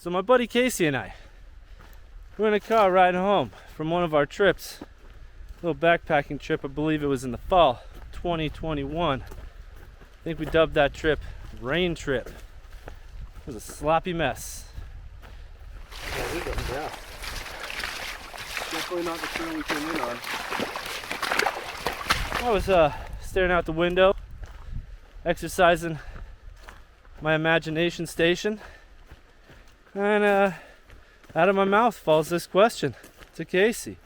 So my buddy Casey and I, we're in a car riding home from one of our trips, a little backpacking trip. I believe it was in the fall 2021. I think we dubbed that trip Rain Trip. It was a sloppy mess. Yeah. Definitely not the trail we came in on. I was staring out the window, exercising my imagination station, and out of my mouth falls this question to Casey.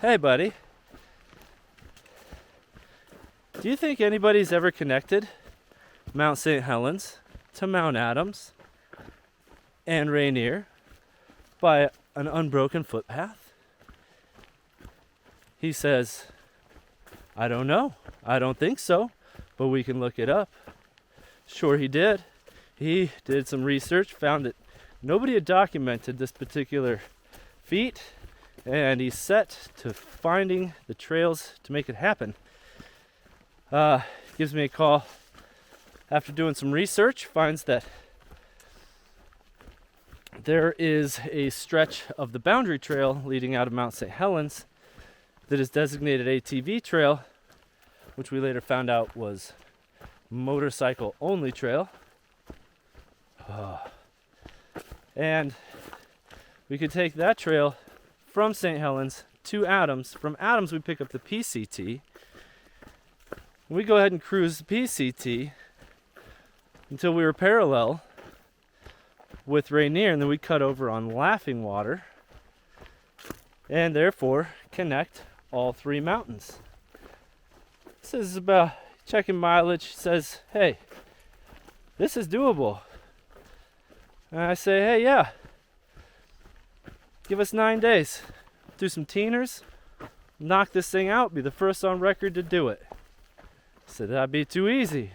Hey buddy, do you think anybody's ever connected Mount St. Helens to Mount Adams and Rainier by an unbroken footpath? He says, I don't know. I don't think so, but we can look it up. Sure he did. He did some research, found that nobody had documented this particular feat, and he's set to finding the trails to make it happen. Gives me a call after doing some research, finds that there is a stretch of the boundary trail leading out of Mount St. Helens that is designated ATV trail, which we later found out was motorcycle only trail. And we could take that trail from St. Helens to Adams. From Adams we pick up the PCT. We go ahead and cruise the PCT until we were parallel with Rainier, and then we cut over on Laughing Water and therefore connect all three mountains. This is about checking mileage, says, hey, this is doable. And I say, hey, yeah, give us 9 days. Do some teeners, knock this thing out, be the first on record to do it. I said, that'd be too easy.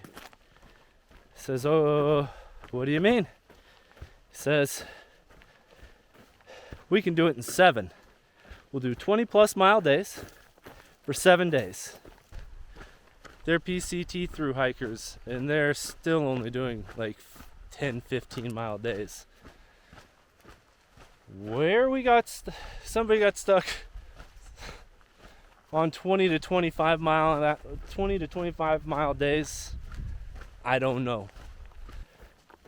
He says, oh, what do you mean? He says, we can do it in 7. We'll do 20 plus mile days for 7 days. They're PCT through hikers, and they're still only doing like 10, 15 mile days. Where we got, somebody got stuck on 20 to 25 mile days, I don't know.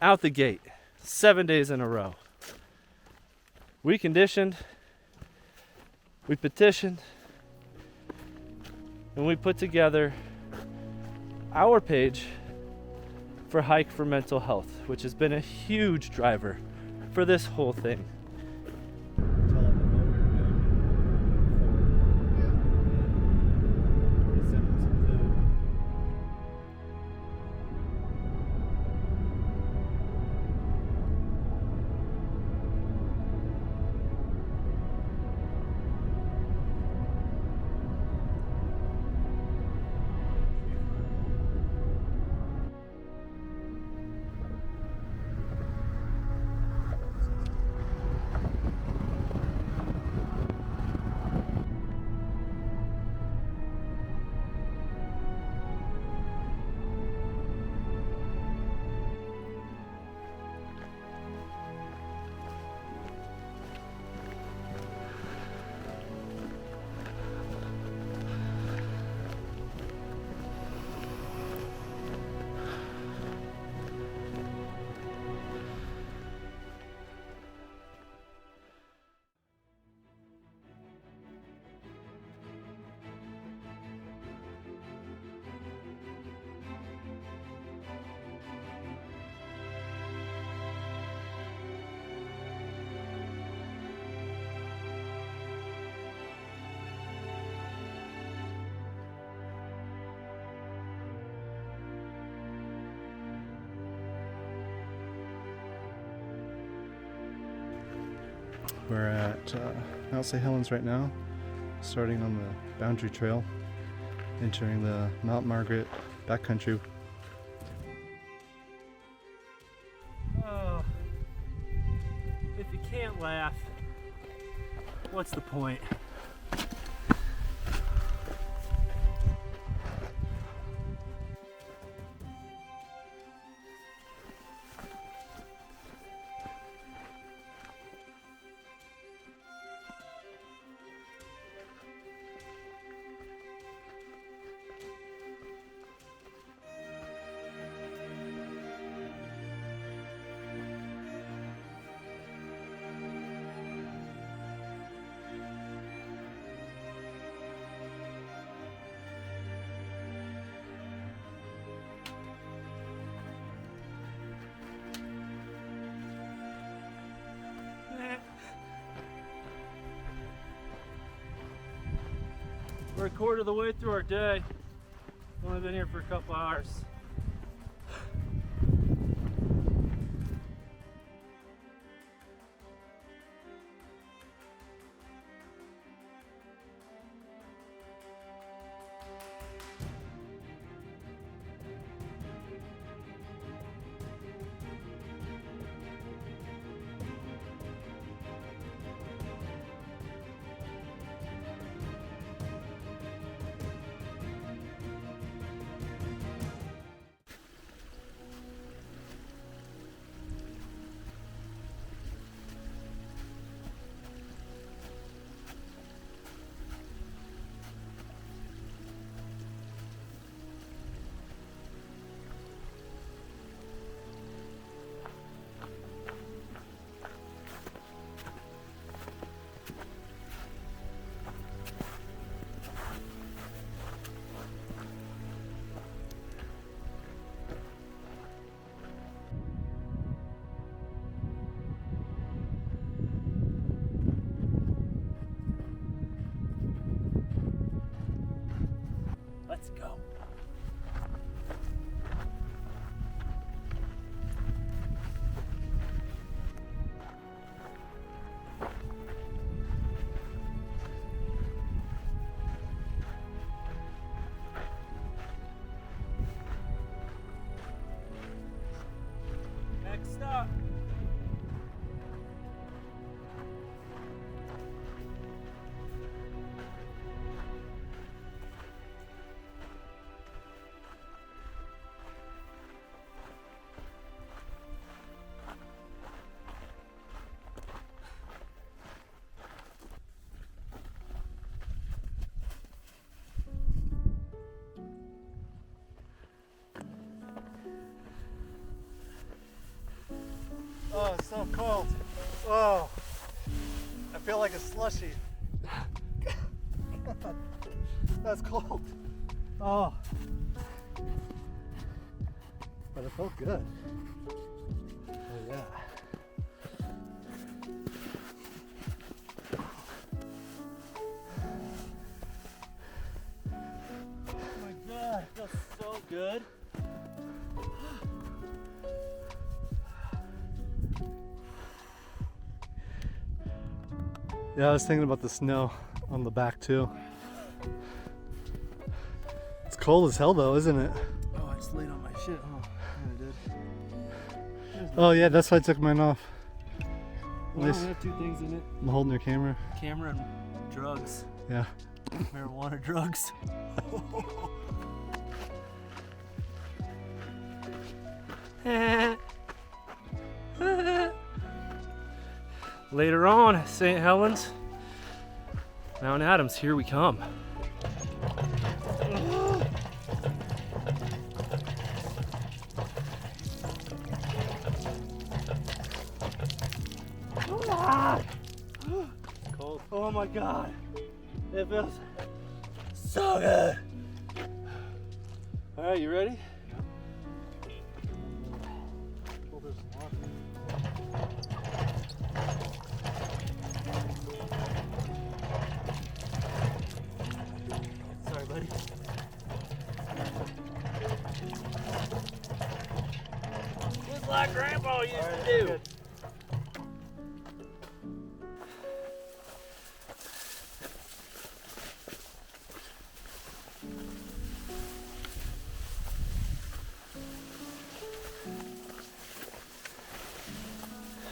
Out the gate, 7 days in a row. We conditioned, we petitioned, and we put together our page for Hike for Mental Health, which has been a huge driver for this whole thing. We're at Mount St. Helens right now, starting on the Boundary Trail, entering the Mount Margaret backcountry. Oh, if you can't laugh, what's the point? We're a quarter of the way through our day. Only been here for a couple hours. Let's go. Next stop. Oh, it's so cold. Oh, I feel like a slushie. God, that's cold. Oh, but it felt good. Oh yeah. Oh my god, it feels so good. Yeah, I was thinking about the snow on the back too. It's cold as hell though, isn't it? Oh, I just laid on my shit. Oh, yeah, I did. Oh yeah, that's why I took mine off. Well, Nice. we have two things in it. I'm holding your camera. Camera and drugs. Yeah. Marijuana drugs. Later on, St. Helens, Mount Adams, here we come. Cold. Oh my god. It feels so good. All right, you ready? Sorry, buddy. Just like Grandpa used to do. Good.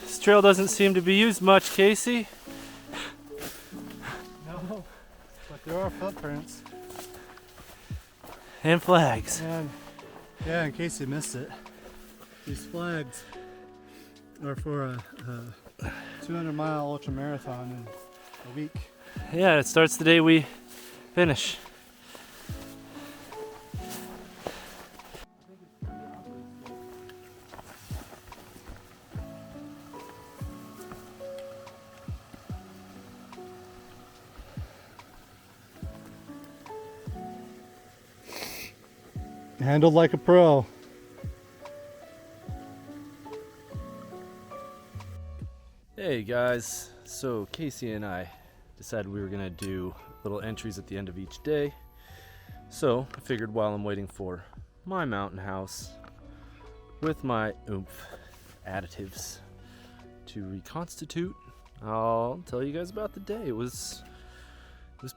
This trail doesn't seem to be used much, Casey. No, but there are footprints. And flags. And yeah, in case you missed it, these flags are for a 200-mile ultra marathon in a week. Yeah, it starts the day we finish. Handled like a pro. Hey guys, so Casey and I decided we were gonna do little entries at the end of each day. So I figured while I'm waiting for my mountain house with my oomph additives to reconstitute, I'll tell you guys about the day. It was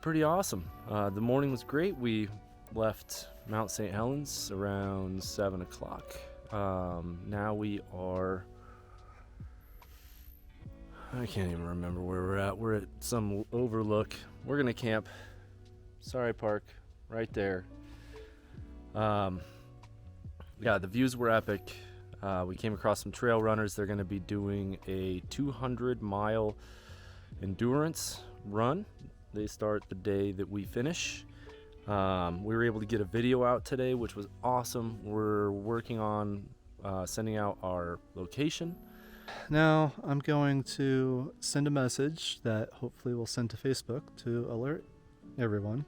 pretty awesome. The morning was great. We left Mount St. Helens around 7 o'clock. Now we are, I can't even remember where we're at. We're at some overlook. We're gonna camp. Sorry, Park, right there. Yeah, the views were epic. We came across some trail runners. They're gonna be doing a 200-mile endurance run. They start the day that we finish. We were able to get a video out today, which was awesome. We're working on sending out our location. Now I'm going to send a message that hopefully we'll send to Facebook to alert everyone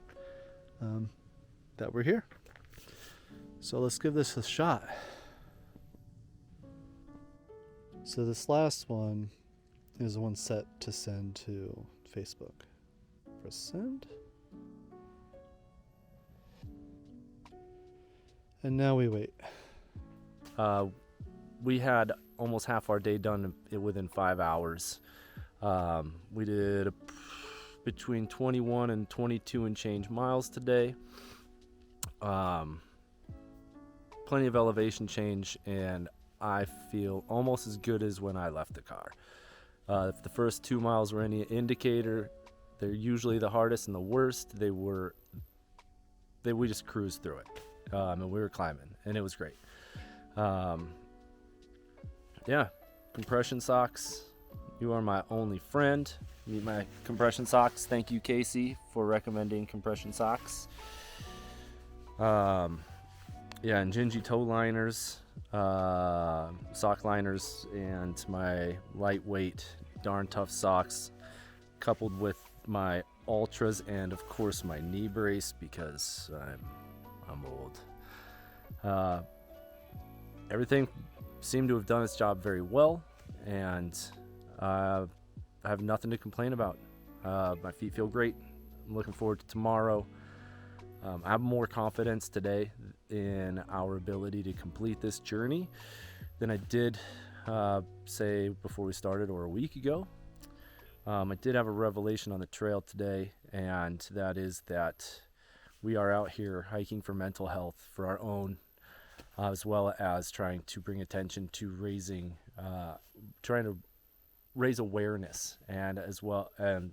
that we're here. So let's give this a shot. So this last one is the one set to send to Facebook. Press send. And now we wait. We had almost half our day done within 5 hours. We did between 21 and 22 and change miles today. Plenty of elevation change, and I feel almost as good as when I left the car. If the first 2 miles were any indicator, they're usually the hardest and the worst. We just cruised through it, and we were climbing, and it was great. Yeah, compression socks. You are my only friend. Need my compression socks. Thank you, Casey, for recommending compression socks. Yeah, and Gingy toe liners, sock liners, and my lightweight, darn tough socks, coupled with my ultras, and of course my knee brace because I'm old. Everything seemed to have done its job very well, and I have nothing to complain about. My feet feel great. I'm looking forward to tomorrow. I have more confidence today in our ability to complete this journey than I did, say, before we started or a week ago. I did have a revelation on the trail today, and that is that we are out here hiking for mental health, for our own, as well as trying to bring attention to trying to raise awareness, and as well, and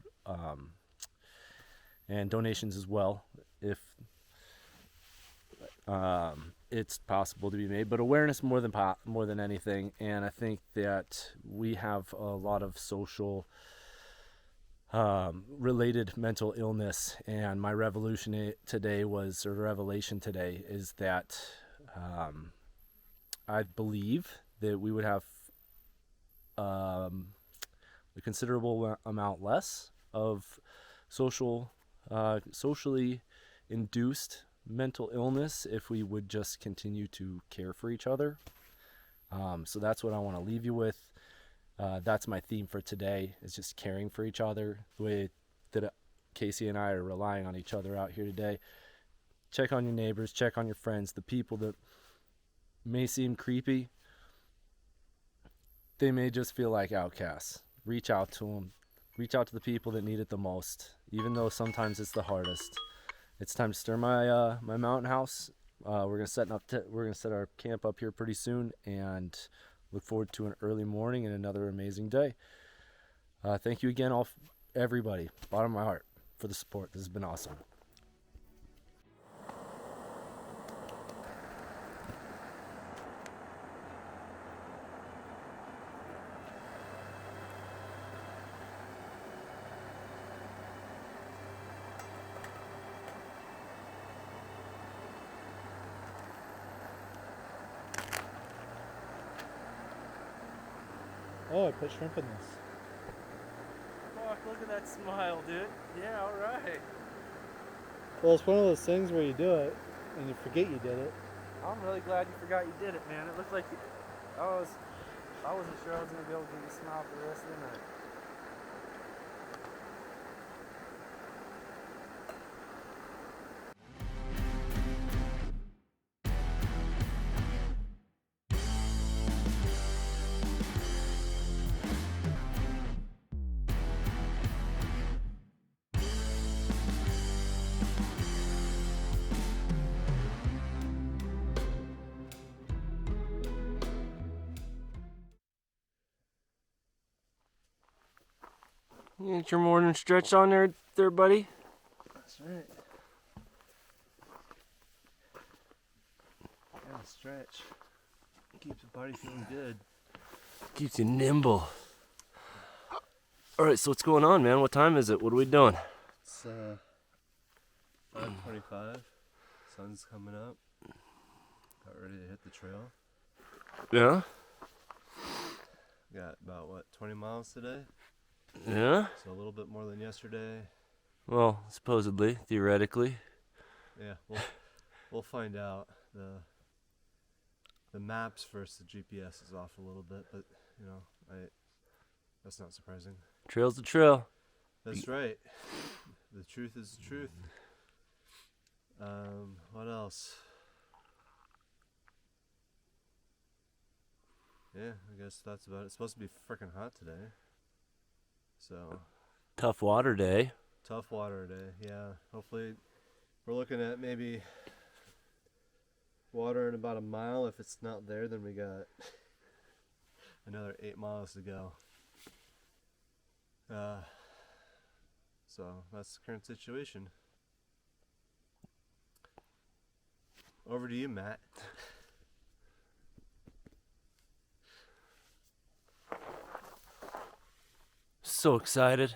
donations as well, if it's possible to be made, but awareness more than anything. And I think that we have a lot of social related mental illness, and my revelation today is that I believe that we would have a considerable amount less of socially induced mental illness if we would just continue to care for each other. So that's what I want to leave you with. That's my theme for today, is just caring for each other, the way that Casey and I are relying on each other out here today. Check on your neighbors, check on your friends, the people that may seem creepy. They may just feel like outcasts. Reach out to them. Reach out to the people that need it the most, even though sometimes it's the hardest. It's time to stir my my mountain house. We're gonna set our camp up here pretty soon, and look forward to an early morning and another amazing day. Thank you again, everybody, bottom of my heart, for the support. This has been awesome. Oh, I put shrimp in this. Fuck, look at that smile, dude. Yeah, all right. Well, it's one of those things where you do it and you forget you did it. I'm really glad you forgot you did it, man. It looked like I wasn't sure I was gonna be able to give you a smile for the rest of the night. You get your morning stretch on there, buddy? That's right. Gotta stretch. Keeps the body feeling good. Keeps you nimble. All right, so what's going on, man? What time is it? What are we doing? It's 5:25. Sun's coming up. Got ready to hit the trail. Yeah? Got about, 20 miles today? Yeah? So a little bit more than yesterday. Well, supposedly, theoretically. Yeah, we'll find out. The maps versus the GPS is off a little bit, but, that's not surprising. Trail's the trail. That's right. The truth is the truth. What else? Yeah, I guess that's about it. It's supposed to be freaking hot today. So, Tough water day. tough water day, yeah. Hopefully, we're looking at maybe water in about a mile. If it's not there, then we got another 8 miles to go. So, that's the current situation. Over to you, Matt. So excited.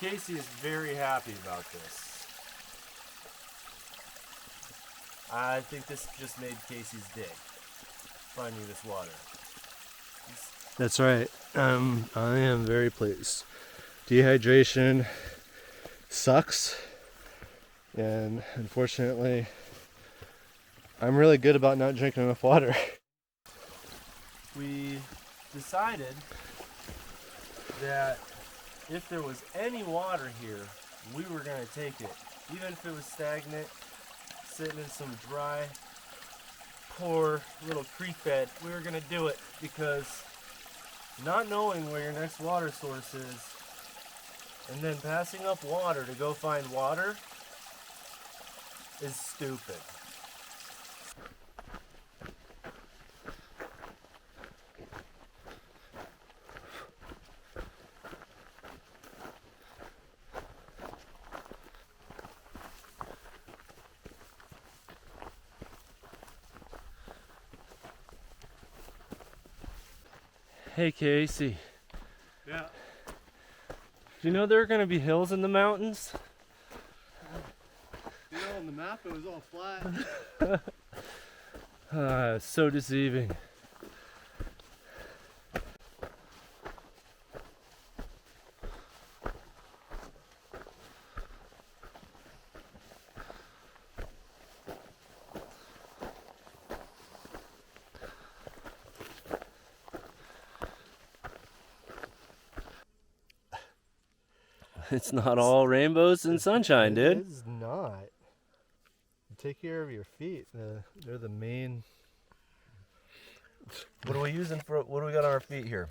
Casey is very happy about this. I think this just made Casey's day, finding this water. That's right. I am very pleased. Dehydration sucks, and unfortunately, I'm really good about not drinking enough water. We decided that if there was any water here, we were going to take it. Even if it was stagnant, sitting in some dry, poor little creek bed, we were going to do it, because not knowing where your next water source is and then passing up water to go find water is stupid. Hey Casey, Yeah. do you know there are going to be hills in the mountains? On the map it was all flat. So deceiving. It's not all rainbows and sunshine, dude. It's not. Take care of your feet. They're the main. What are we using for? What do we got on our feet here?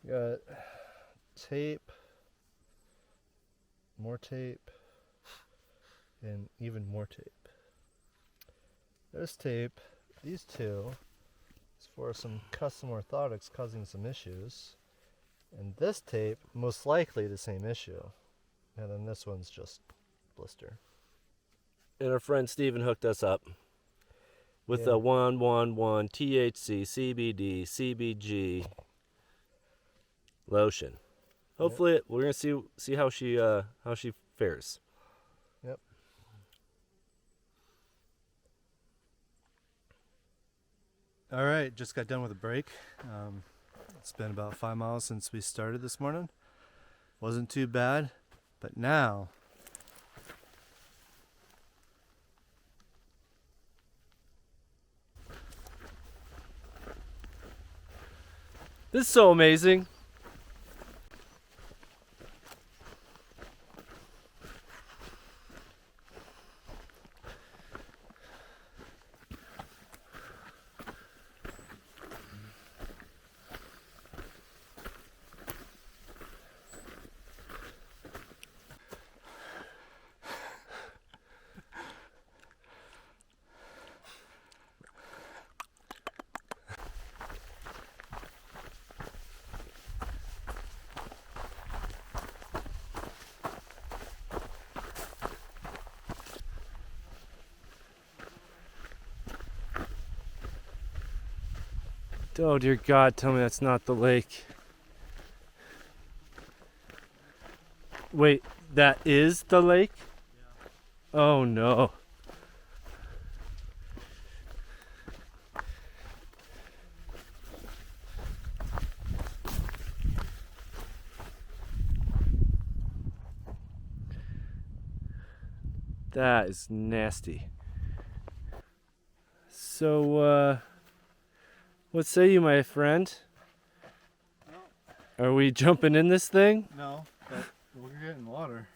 Got tape, more tape, and even more tape. There's tape. These two is for some custom orthotics causing some issues. And this tape, most likely the same issue. And then this one's just blister. And our friend Steven hooked us up with Yeah. a 111 THC CBD CBG lotion. Hopefully, we're gonna see how she fares. Yep. All right, just got done with a break. It's been about 5 miles since we started this morning. Wasn't too bad, but now This is so amazing. Oh dear God, tell me that's not the lake. Wait, that is the lake? Yeah. Oh no. That is nasty. So, what say you, my friend? Are we jumping in this thing? no, but we're getting water.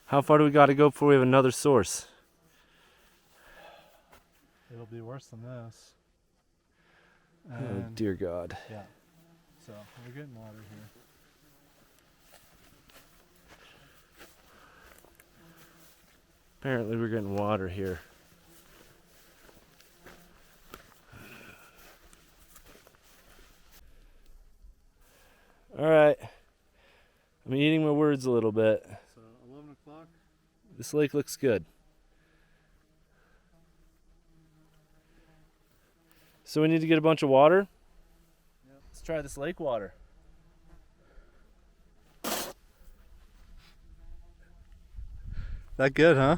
How far do we got to go before we have another source? It'll be worse than this. Oh And dear God. yeah, so we're getting water here. Apparently we're getting water here. All right. I'm eating my words a little bit. So 11 o'clock. This lake looks good. So we need to get a bunch of water? Yep. Let's try this lake water. That good, huh?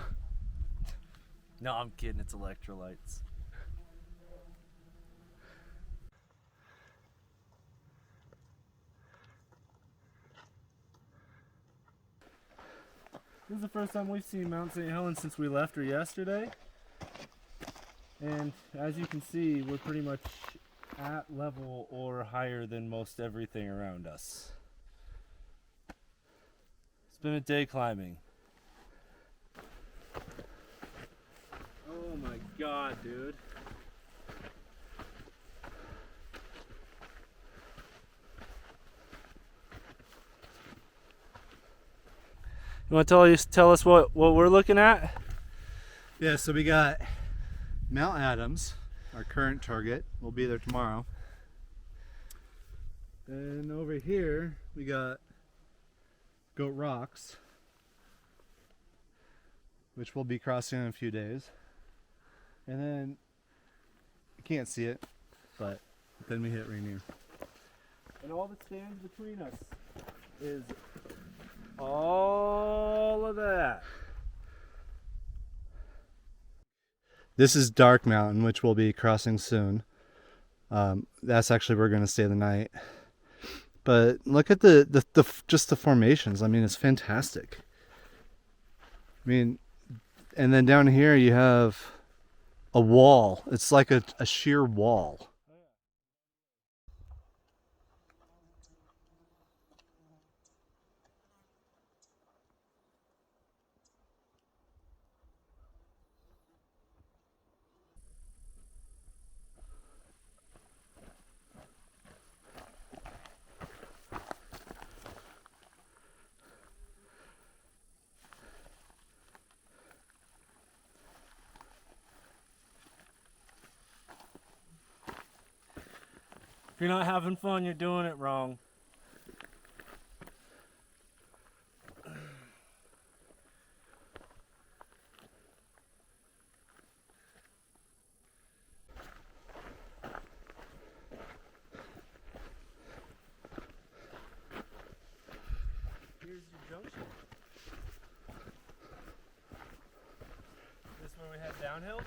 No, I'm kidding. It's electrolytes. This is the first time we've seen Mount St. Helens since we left her yesterday. And as you can see, we're pretty much at level or higher than most everything around us. It's been a day climbing. Oh my God, dude. You want to tell us what we're looking at? Yeah, so we got Mount Adams, our current target. We'll be there tomorrow. And over here, we got Goat Rocks, which we'll be crossing in a few days. And then, you can't see it, but then we hit Rainier. And all that stands between us is all of that. This is Dark Mountain, which we'll be crossing soon. That's actually where we're going to stay the night. But look at just the formations. I mean, it's fantastic. I mean, and then down here you have a wall. It's like a sheer wall. If you're not having fun, you're doing it wrong. Here's your junction. This where we head downhill?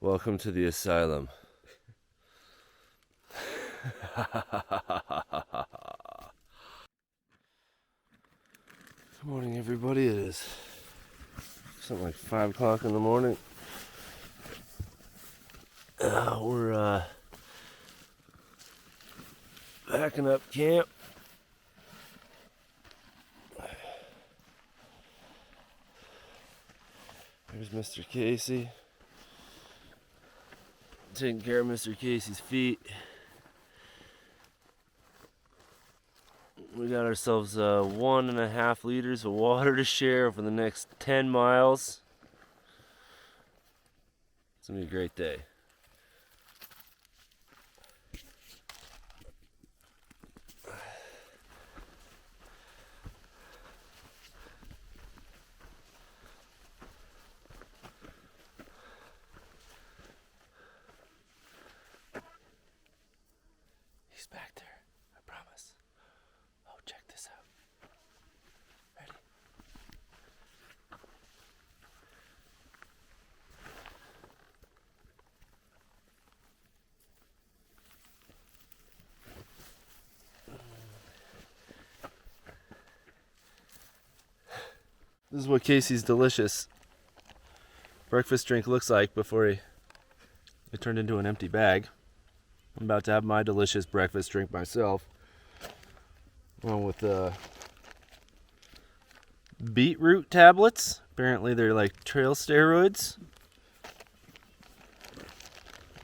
Welcome to the asylum. Good morning, everybody. It is something like 5 o'clock in the morning. We're backing up camp. There's Mr. Casey. Taking care of Mr. Casey's feet. We got ourselves 1.5 liters of water to share for the next 10 miles. It's gonna be a great day. He's back there, I promise. Oh, check this out. Ready? This is what Casey's delicious breakfast drink looks like before it turned into an empty bag. I'm about to have my delicious breakfast drink myself, along with beetroot tablets. Apparently they're like trail steroids.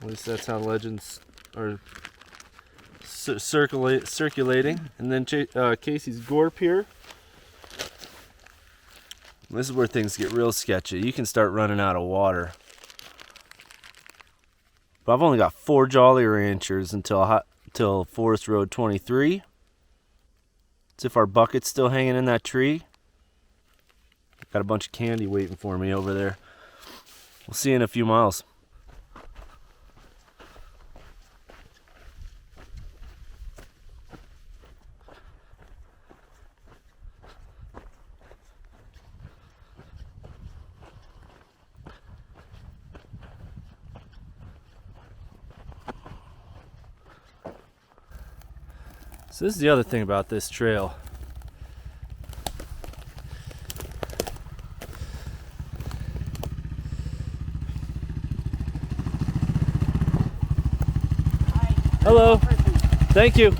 At least that's how legends are circulating. And then Casey's Gorp here. This is where things get real sketchy. You can start running out of water. But I've only got 4 Jolly Ranchers until Forest Road 23. As if our bucket's still hanging in that tree. Got a bunch of candy waiting for me over there. We'll see you in a few miles. So this is the other thing about this trail. Hello. Thank you.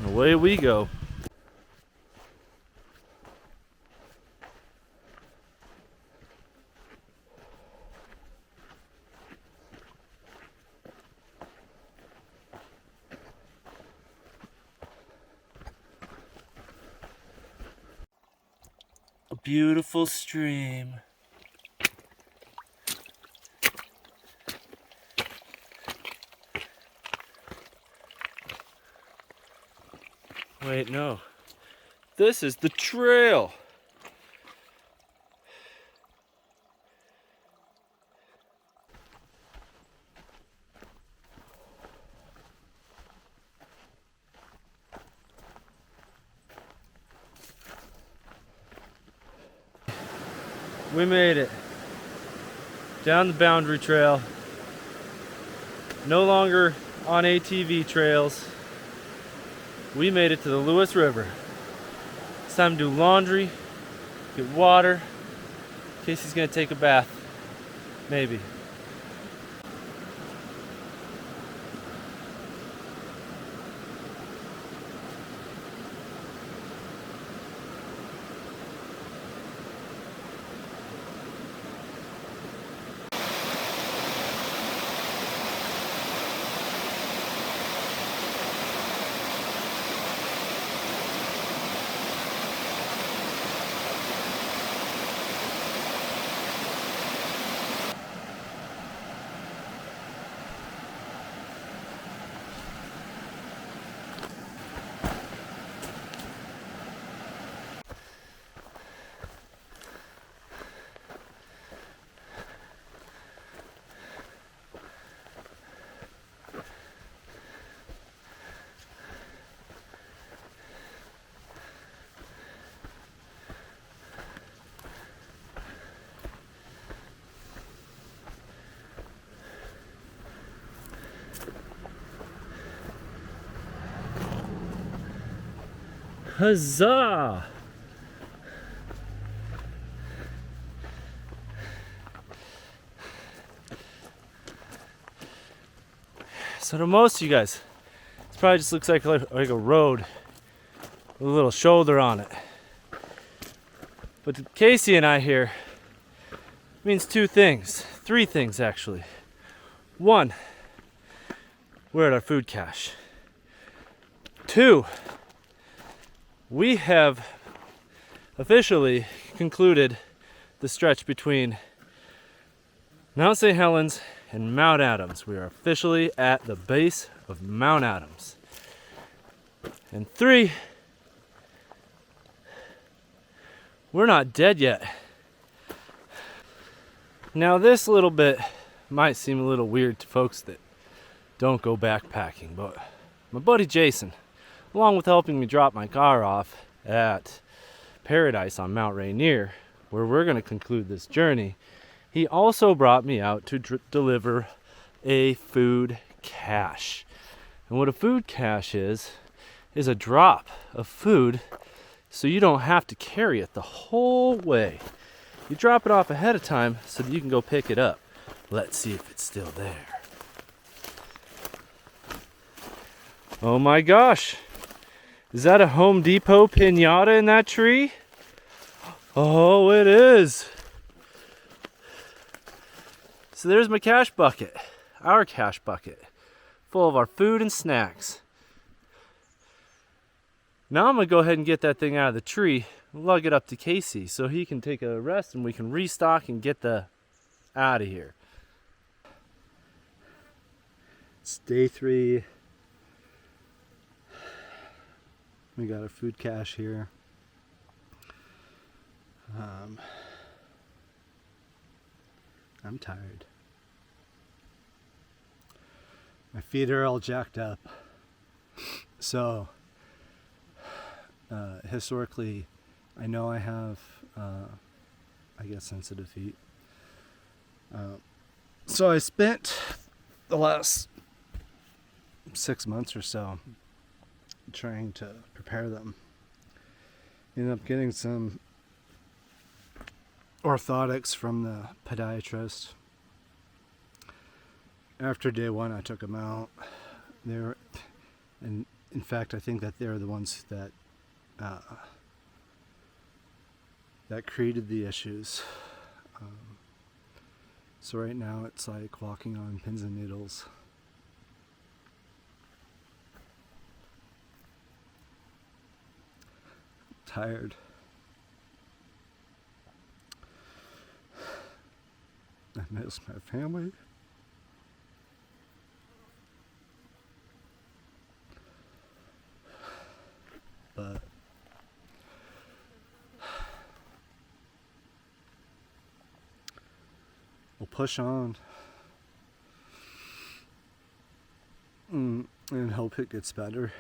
Away we go. A beautiful stream. Wait, no. This is the trail. We made it. Down the boundary trail. No longer on ATV trails. We made it to the Lewis River. It's time to do laundry, get water. Casey's gonna take a bath. Maybe. Huzzah! So to most of you guys, this probably just looks like a road with a little shoulder on it. But to Casey and I here, it means two things, three things actually. One, we're at our food cache. Two, we have officially concluded the stretch between Mount St. Helens and Mount Adams. We are officially at the base of Mount Adams. And three, we're not dead yet. Now this little bit might seem a little weird to folks that don't go backpacking, but my buddy Jason, along with helping me drop my car off at Paradise on Mount Rainier, where we're going to conclude this journey, he also brought me out to deliver a food cache. And what a food cache is a drop of food so you don't have to carry it the whole way. You drop it off ahead of time so that you can go pick it up. Let's see if it's still there. Oh my gosh! Is that a Home Depot pinata in that tree? Oh, it is! So there's my cache bucket, our cache bucket, full of our food and snacks. Now I'm gonna go ahead and get that thing out of the tree, lug it up to Casey so he can take a rest and we can restock and get the out of here. It's day 3. We got a food cache here. I'm tired. My feet are all jacked up. So, historically, I know I have, sensitive feet. So I spent the last 6 months or so trying to prepare them. Ended up getting some orthotics from the podiatrist. After day 1, I took them out. And in fact, I think that they're the ones that that created the issues. So right now, it's like walking on pins and needles. Tired. I miss my family. But we'll push on and hope it gets better.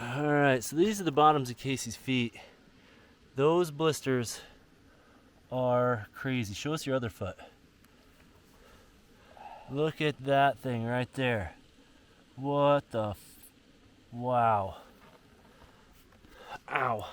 Alright, so these are the bottoms of Casey's feet. Those blisters are crazy. Show us your other foot. Look at that thing right there. What the wow. Ow.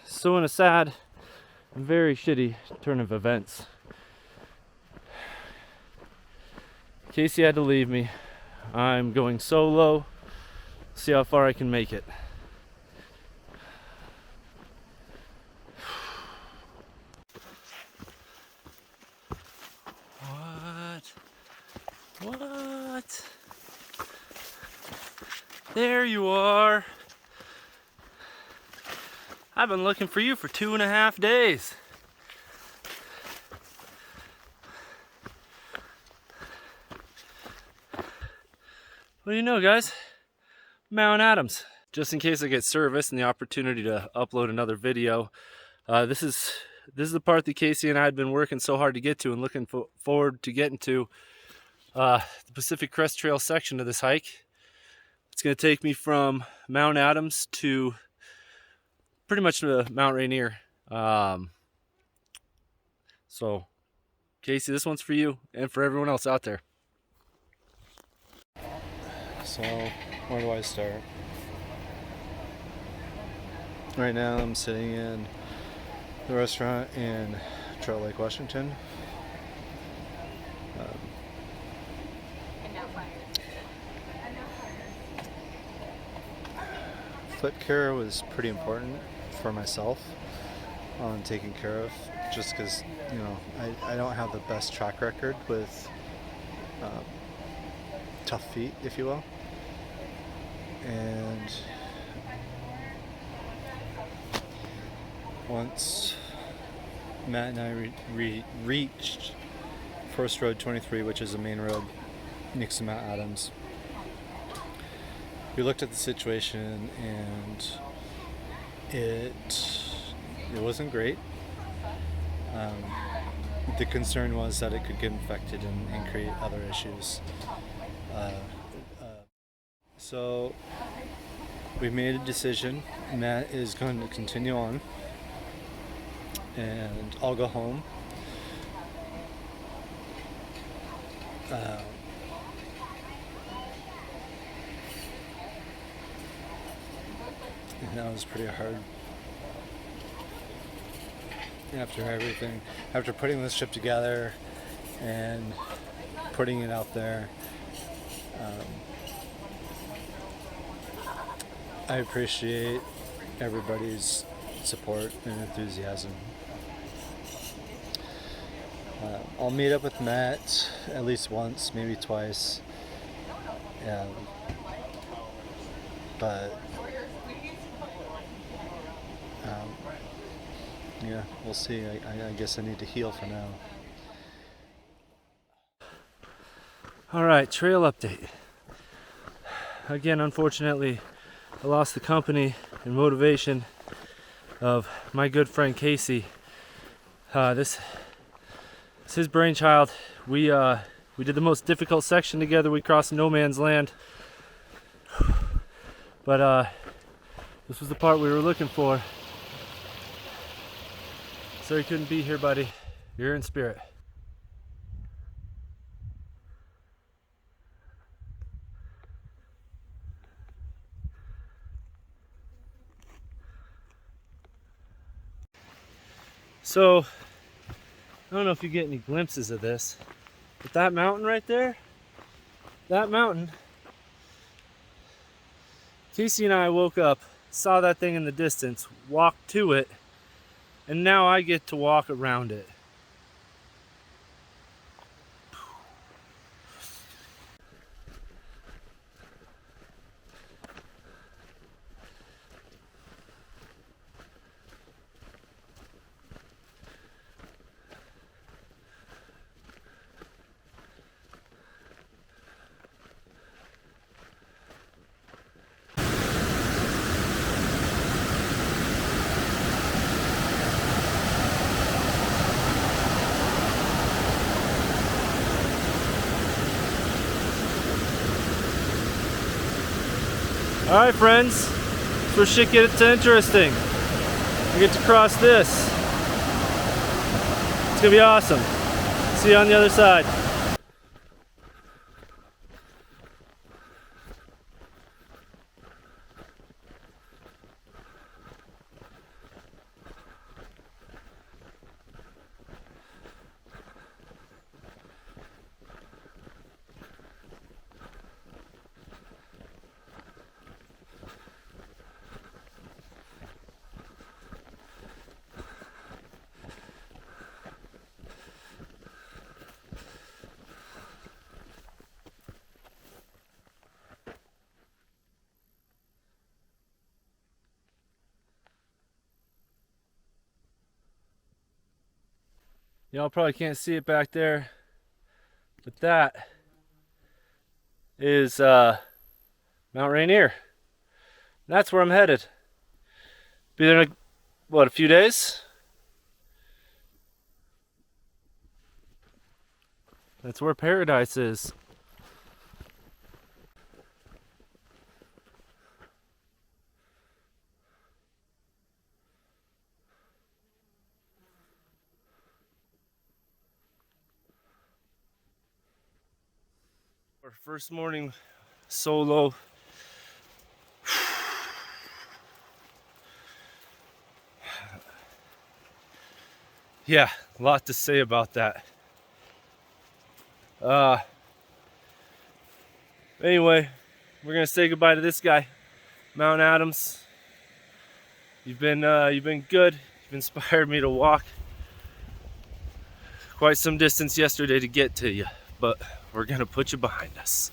So in a sad and very shitty turn of events, Casey had to leave me. I'm going solo. See how far I can make it. What? There you are. I've been looking for you for 2.5 days. What do you know, guys? Mount Adams. Just in case I get service and the opportunity to upload another video, this is the part that Casey and I had been working so hard to get to and looking forward to getting to. The Pacific Crest Trail section of this hike. It's going to take me from Mount Adams to pretty much to Mount Rainier. So, Casey, this one's for you and for everyone else out there. So, where do I start? Right now I'm sitting in the restaurant in Trout Lake, Washington. Foot care was pretty important for myself on taking care of, just because, you know, I don't have the best track record with tough feet, if you will. And once Matt and I reached First Road 23, which is the main road next to Mount Adams, we looked at the situation, and it wasn't great. The concern was that it could get infected and create other issues. So we made a decision. Matt is going to continue on, and I'll go home. And that was pretty hard. After putting this trip together and putting it out there, I appreciate everybody's support and enthusiasm. I'll meet up with Matt at least once, maybe twice. But yeah, we'll see. I guess I need to heal for now. All right, trail update. Again, unfortunately, I lost the company and motivation of my good friend Casey. This is his brainchild. We did the most difficult section together. We crossed no man's land. But this was the part we were looking for. Sorry you couldn't be here, buddy. You're in spirit. So, I don't know if you get any glimpses of this, but that mountain right there, that mountain, Casey and I woke up, saw that thing in the distance, walked to it, and now I get to walk around it. All right, friends, that's where shit gets interesting. We get to cross this. It's gonna be awesome. See you on the other side. Y'all probably can't see it back there, but that is Mount Rainier. That's where I'm headed. Be there in a few days? That's where paradise is. Our first morning solo. Yeah, a lot to say about that. Anyway, we're gonna say goodbye to this guy, Mount Adams. You've been good. You've inspired me to walk quite some distance yesterday to get to you, but we're gonna put you behind us.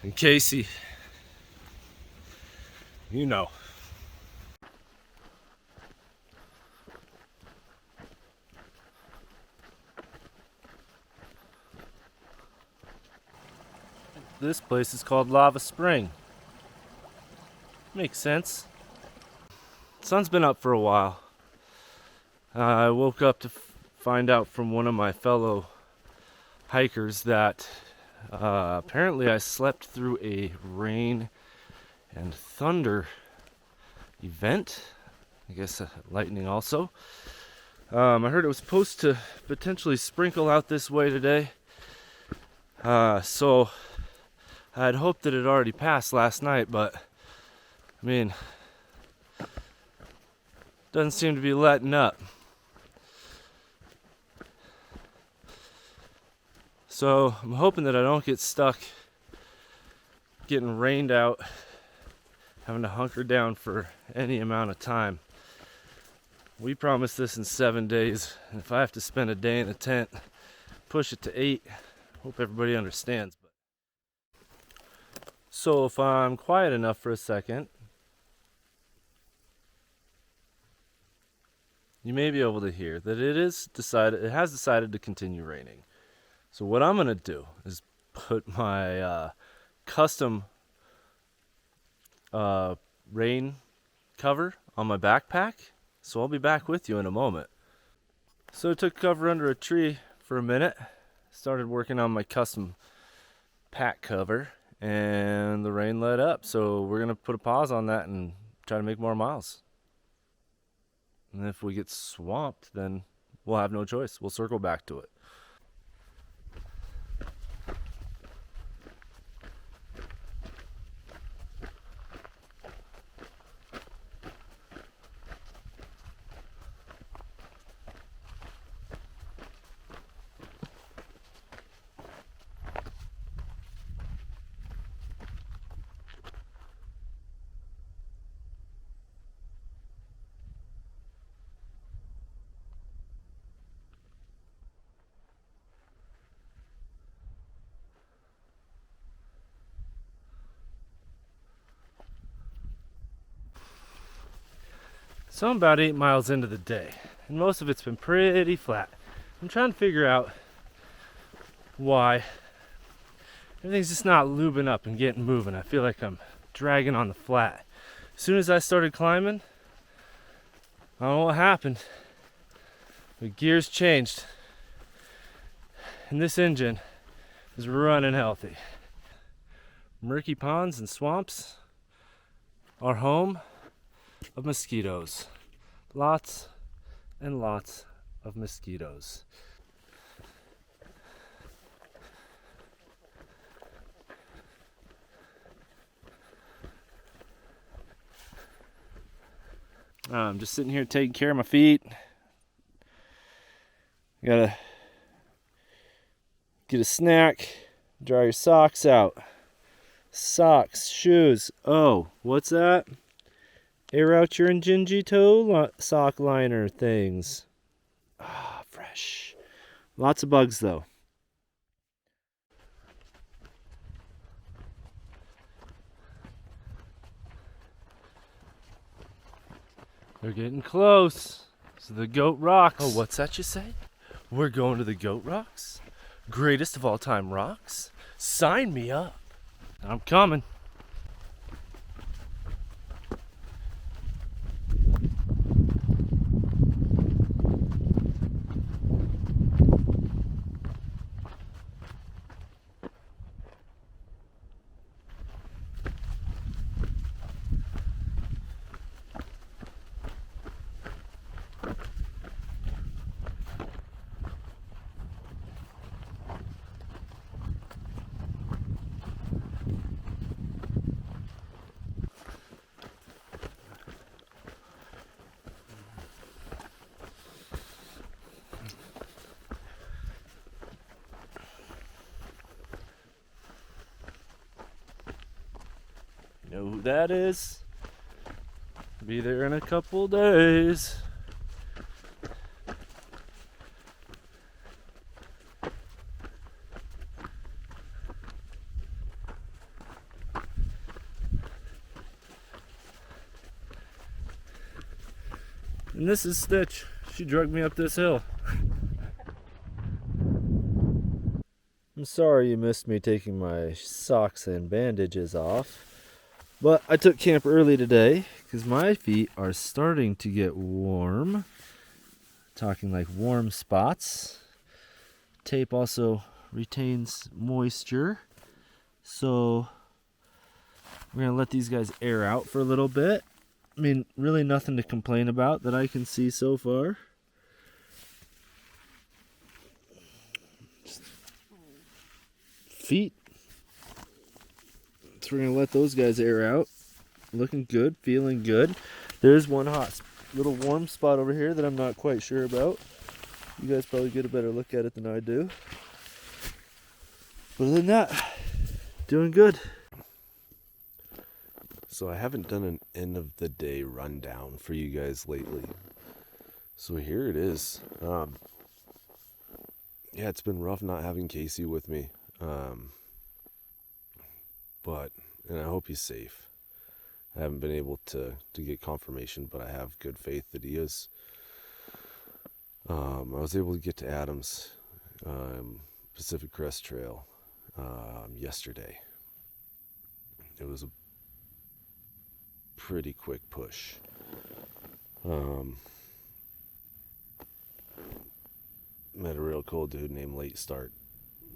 And Casey, you know. This place is called Lava Spring. Makes sense. Sun's been up for a while. I woke up to find out from one of my fellow hikers that apparently I slept through a rain and thunder event. I guess lightning also. I heard it was supposed to potentially sprinkle out this way today. So I had hoped that it had already passed last night, but I mean, doesn't seem to be letting up. So I'm hoping that I don't get stuck getting rained out, having to hunker down for any amount of time. We promised this in 7 days, and if I have to spend a day in a tent, push it to 8. Hope everybody understands. So if I'm quiet enough for a second, you may be able to hear that it has decided to continue raining. So what I'm gonna do is put my custom rain cover on my backpack. So I'll be back with you in a moment. So I took cover under a tree for a minute, started working on my custom pack cover, and the rain let up. So we're gonna put a pause on that and try to make more miles. And if we get swamped, then we'll have no choice. We'll circle back to it. So I'm about 8 miles into the day, and most of it's been pretty flat. I'm trying to figure out why everything's just not lubing up and getting moving. I feel like I'm dragging on the flat. As soon as I started climbing, I don't know what happened. The gears changed, and this engine is running healthy. Murky ponds and swamps are home of mosquitoes. Lots and lots of mosquitoes. I'm just sitting here taking care of my feet. You gotta get a snack, dry your socks out. Socks, shoes. Oh, what's that? Air out your Injinji toe sock liner things. Ah, fresh. Lots of bugs though. They're getting close. So the Goat Rocks. Oh, what's that you say? We're going to the Goat Rocks? Greatest of all time rocks? Sign me up. I'm coming. You know who that is? Be there in a couple days. And this is Stitch. She dragged me up this hill. I'm sorry you missed me taking my socks and bandages off. But I took camp early today because my feet are starting to get warm. Talking like warm spots. Tape also retains moisture. So we're going to let these guys air out for a little bit. I mean, really nothing to complain about that I can see so far. Just feet. So we're going to let those guys air out. Looking good, feeling good. There's one hot little warm spot over here that I'm not quite sure about. You guys probably get a better look at it than I do. But other than that, doing good. So I haven't done an end of the day rundown for you guys lately. So here it is. Yeah, it's been rough not having Casey with me. But I hope he's safe. I haven't been able to get confirmation, but I have good faith that he is. I was able to get to Adams, Pacific Crest Trail, yesterday. It was a pretty quick push. Met a real cool dude named Late Start.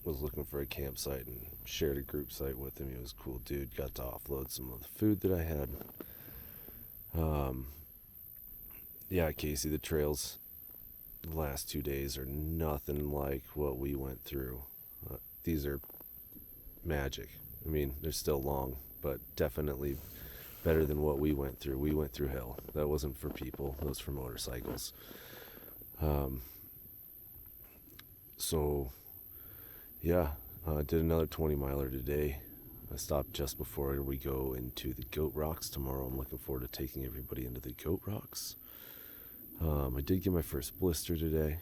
Was looking for a campsite and shared a group site with him. He was a cool dude. Got to offload some of the food that I had. Yeah, Casey, the trails the last 2 days are nothing like what we went through. These are magic. I mean, they're still long, but definitely better than what we went through. We went through hell. That wasn't for people. That was for motorcycles. So, yeah, did another 20 miler today. I stopped just before we go into the Goat Rocks tomorrow. I'm looking forward to taking everybody into the Goat Rocks. I did get my first blister today.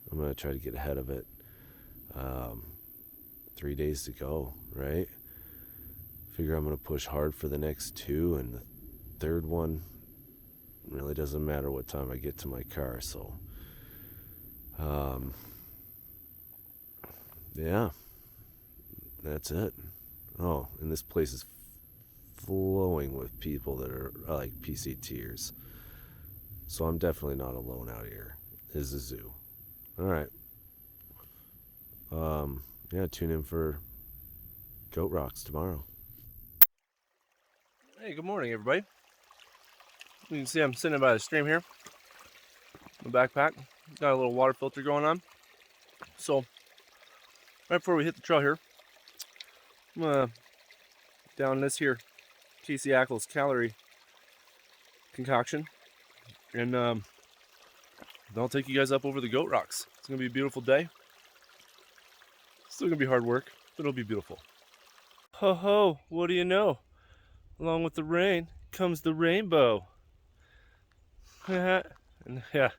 I'm going to try to get ahead of it. 3 days to go, right? Figure I'm going to push hard for the next 2, and the third one really doesn't matter what time I get to my car. So, yeah, that's it. Oh, and this place is flowing with people that are like PCTers. So I'm definitely not alone out here. This is a zoo. All right. Yeah, tune in for Goat Rocks tomorrow. Hey, good morning, everybody. You can see I'm sitting by the stream here. My backpack. Got a little water filter going on. So, right before we hit the trail here, I'm gonna down this here Casey Ackles calorie concoction, and I'll take you guys up over the Goat Rocks. It's gonna be a beautiful day. Still gonna be hard work, but it'll be beautiful. Ho ho! What do you know? Along with the rain comes the rainbow. And yeah,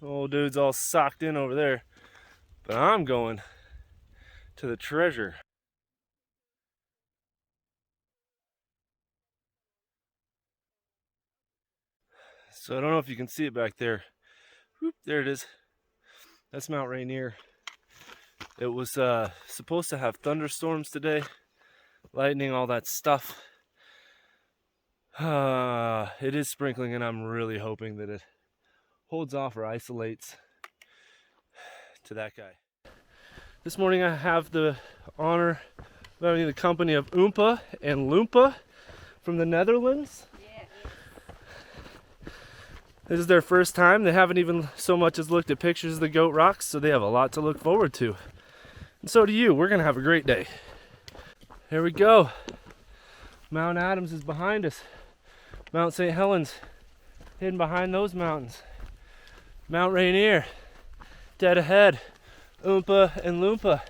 old dude's all socked in over there, but I'm going to the treasure. So I don't know if you can see it back there. Whoop, there it is. That's Mount Rainier. It was supposed to have thunderstorms today, lightning, all that stuff. It is sprinkling, and I'm really hoping that it holds off or isolates to that guy. This morning I have the honor of having the company of Oompa and Loompa from the Netherlands. This is their first time. They haven't even so much as looked at pictures of the goat rocks, so they have a lot to look forward to. And so do you. We're gonna have a great day. Here we go. Mount Adams is behind us. Mount St. Helens hidden behind those mountains. Mount Rainier dead ahead. Oompa and Loompa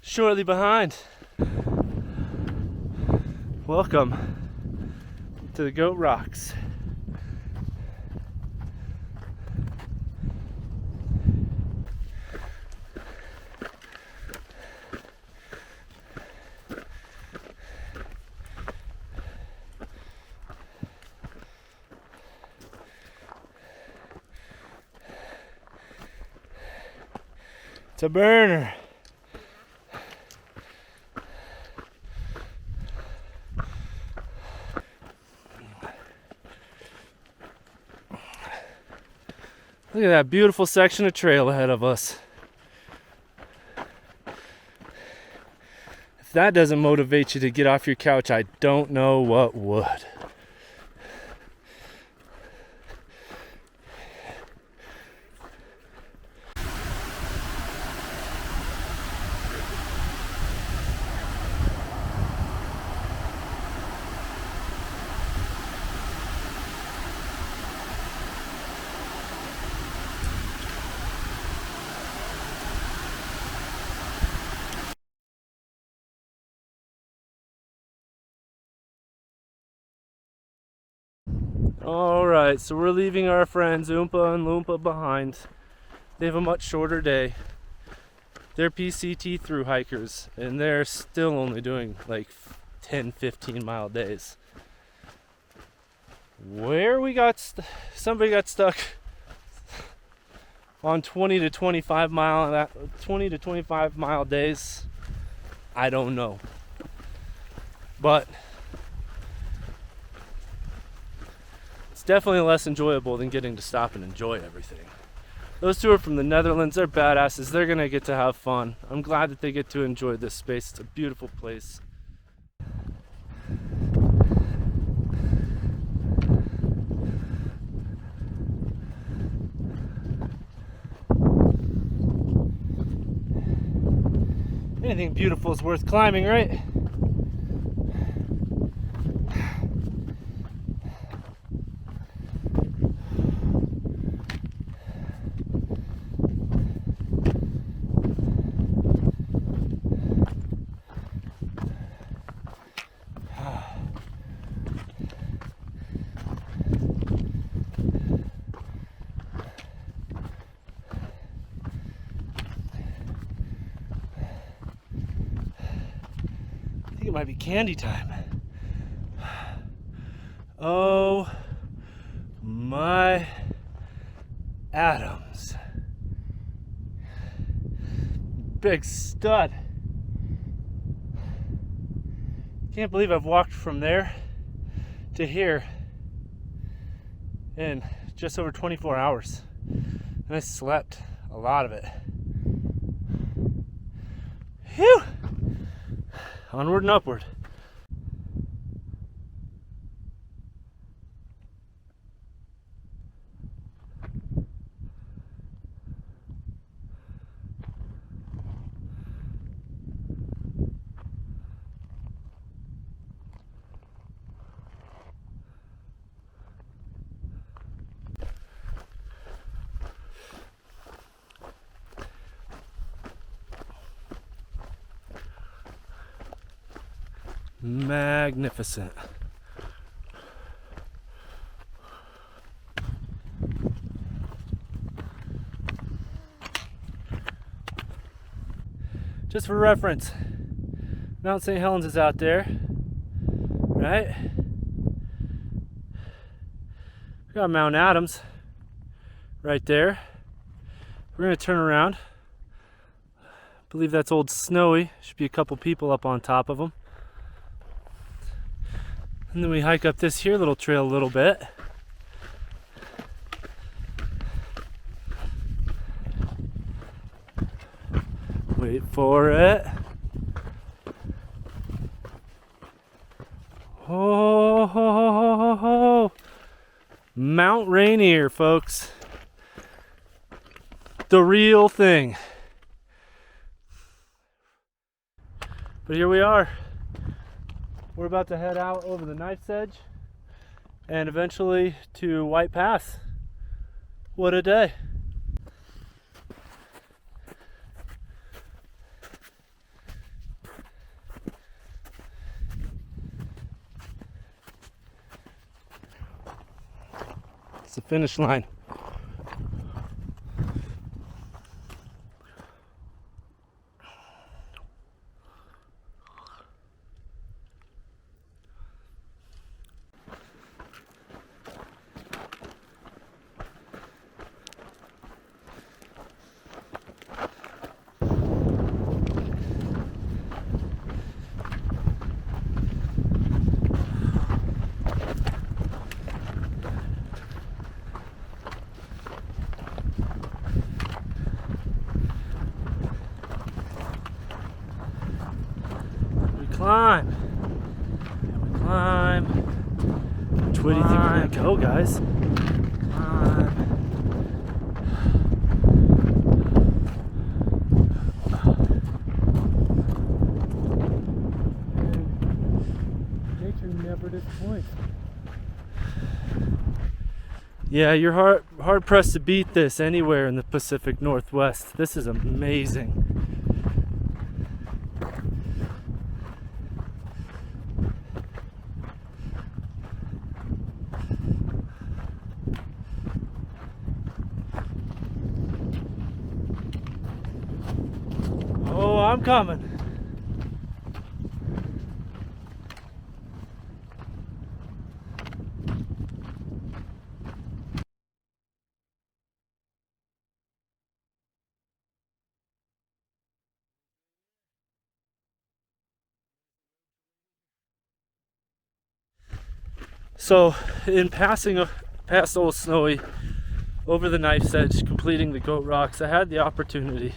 shortly behind. Welcome to the Goat Rocks. It's a burner. Look at that beautiful section of trail ahead of us. If that doesn't motivate you to get off your couch, I don't know what would. Alright, so we're leaving our friends Oompa and Loompa behind. They have a much shorter day. They're PCT through hikers, and they're still only doing like 10-15 mile days. Where we got somebody got stuck on 20 to 25 mile days, I don't know. But definitely less enjoyable than getting to stop and enjoy everything. Those two are from the Netherlands. They're badasses. They're gonna get to have fun. I'm glad that they get to enjoy this space. It's a beautiful place. Anything beautiful is worth climbing, right? It might be candy time. Oh my Adams. Big stud. Can't believe I've walked from there to here in just over 24 hours. And I slept a lot of it. Phew! Onward and upward. Magnificent. Just for reference, Mount St. Helens is out there, right? got Mount Adams right there. We're gonna turn around. I believe that's Old Snowy. Should be a couple people up on top of them. And then we hike up this here little trail a little bit. Wait for it. Oh, ho, ho, ho, ho, ho. Mount Rainier, folks. The real thing. But here we are. We're about to head out over the knife's edge and eventually to White Pass. What a day. It's the finish line. Climb. And we climb. Which way do you think we're gonna go, guys? Climb. And nature never disappoints. Yeah, you're hard pressed to beat this anywhere in the Pacific Northwest. This is amazing. Oh, I'm coming. So, in passing past Old Snowy, over the knife's edge, completing the Goat Rocks, I had the opportunity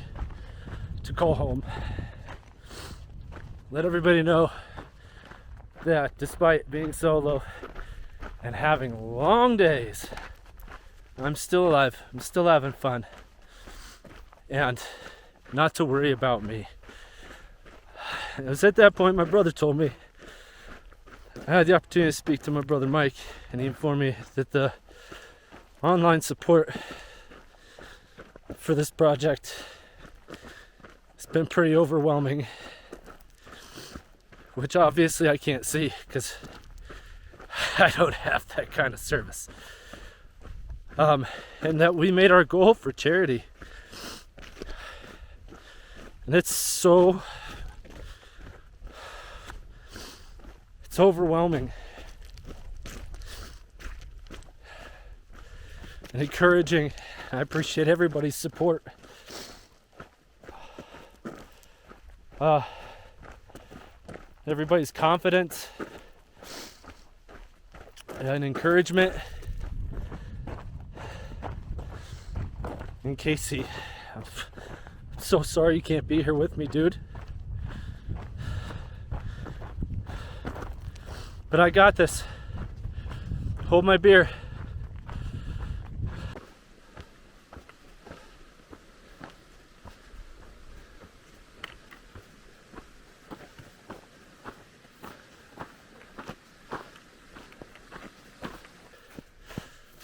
to call home. Let everybody know that despite being solo and having long days, I'm still alive. I'm still having fun. And not to worry about me. It was at that point my brother told me, I had the opportunity to speak to my brother Mike, and he informed me that the online support for this project has been pretty overwhelming, which obviously I can't see because I don't have that kind of service. And that we made our goal for charity. And it's overwhelming and encouraging. I appreciate everybody's support. Everybody's confidence and encouragement. And Casey, I'm so sorry you can't be here with me, dude. But I got this. Hold my beer.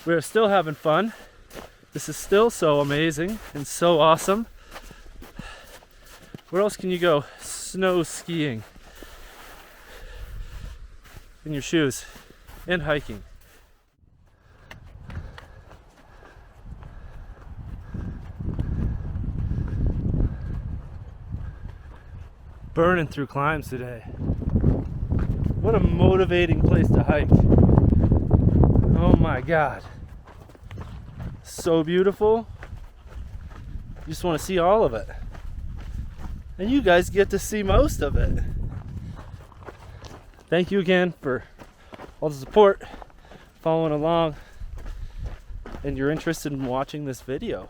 We're still having fun. This is still so amazing and so awesome. Where else can you go? Snow skiing. In your shoes. And hiking. Burning through climbs today. What a motivating place to hike. Oh my God. So beautiful. You just want to see all of it. And you guys get to see most of it. Thank you again for all the support, following along, and you're interested in watching this video.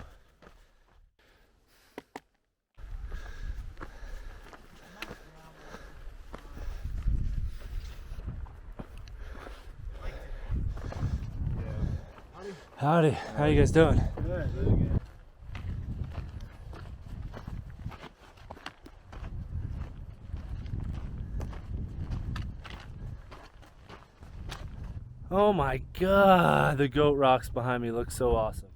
Howdy, how you guys doing? Good, really good. Oh my god, the goat rocks behind me look so awesome.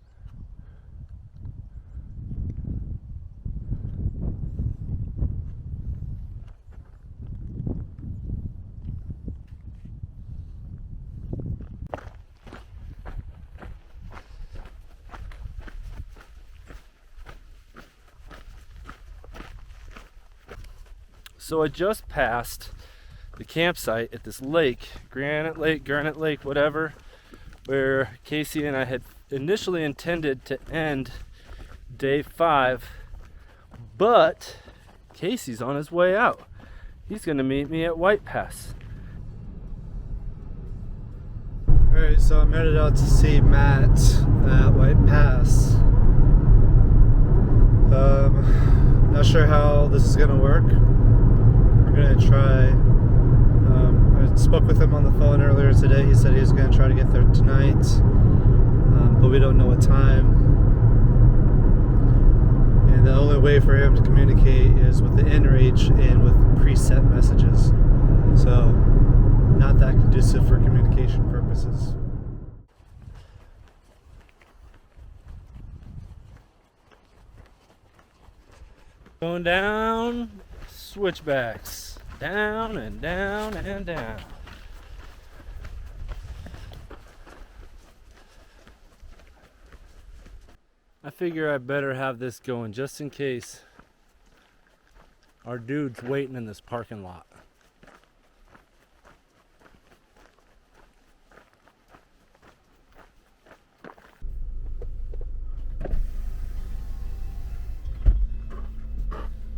So I just passed the campsite at this lake, Garnet Lake, whatever, where Casey and I had initially intended to end day 5, but Casey's on his way out. He's gonna meet me at White Pass. Alright, so I'm headed out to see Matt at White Pass. Not sure how this is gonna work. We're gonna try. I spoke with him on the phone earlier today. He said he was gonna try to get there tonight, but we don't know what time. And the only way for him to communicate is with the inReach and with preset messages. So, not that conducive for communication purposes. Going down switchbacks, down and down and down. I figure I better have this going just in case our dude's waiting in this parking lot.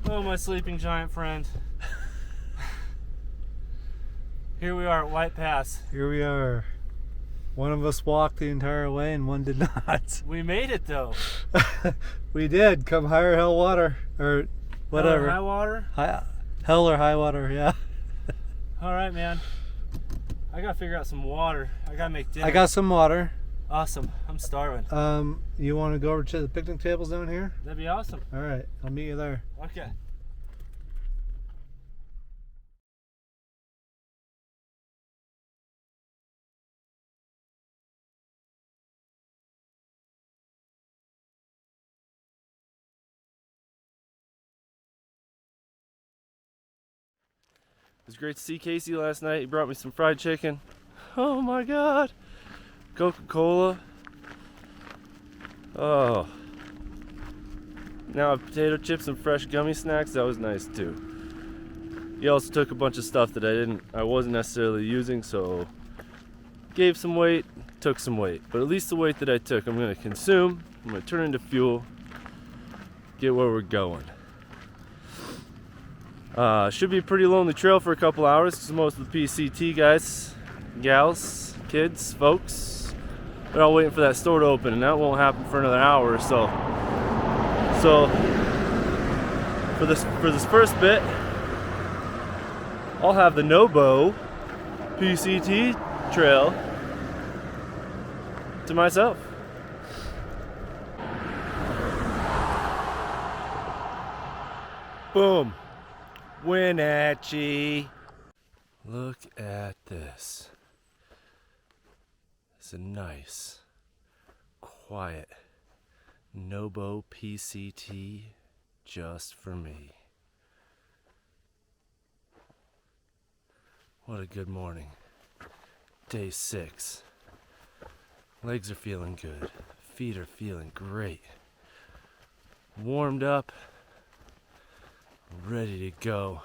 Oh, my sleeping giant friend. Here we are at White Pass. Here we are. One of us walked the entire way and one did not. We made it though. We did. Come higher hell water. Or whatever. High water? Hell or high water, yeah. Alright, man. I gotta figure out some water. I gotta make dinner. I got some water. Awesome. I'm starving. You want to go over to the picnic tables down here? That'd be awesome. Alright, I'll meet you there. Okay. It was great to see Casey last night. He brought me some fried chicken. Oh my god. Coca-Cola. Oh. Now potato chips and fresh gummy snacks. That was nice too. He also took a bunch of stuff that I wasn't necessarily using, so gave some weight, took some weight. But at least the weight that I took, I'm gonna consume. I'm gonna turn into fuel. Get where we're going. Should be a pretty lonely trail for a couple hours because most of the PCT guys, gals, kids, folks, they're all waiting for that store to open, and that won't happen for another hour or so. So for this first bit, I'll have the Nobo PCT trail to myself. Boom. Wenatchee. Look at this. It's a nice, quiet Nobo PCT just for me. What a good morning. Day 6. Legs are feeling good. Feet are feeling great. Warmed up. Ready to go.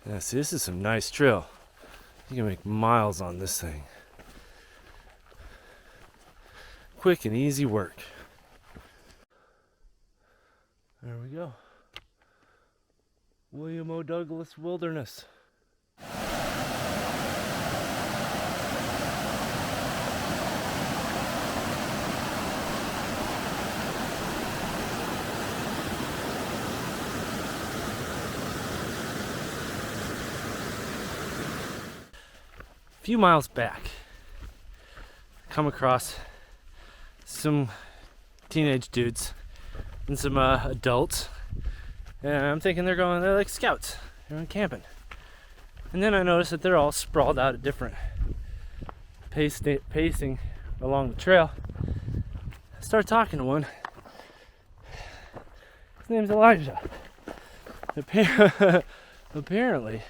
Yeah, see, this is some nice trail. You can make miles on this thing. Quick and easy work. There we go. William O. Douglas Wilderness. A few miles back, come across some teenage dudes and some adults, and I'm thinking they're like scouts, they're going camping. And then I noticed that they're all sprawled out at different pacing along the trail. I started talking to one. His name's Elijah. Apparently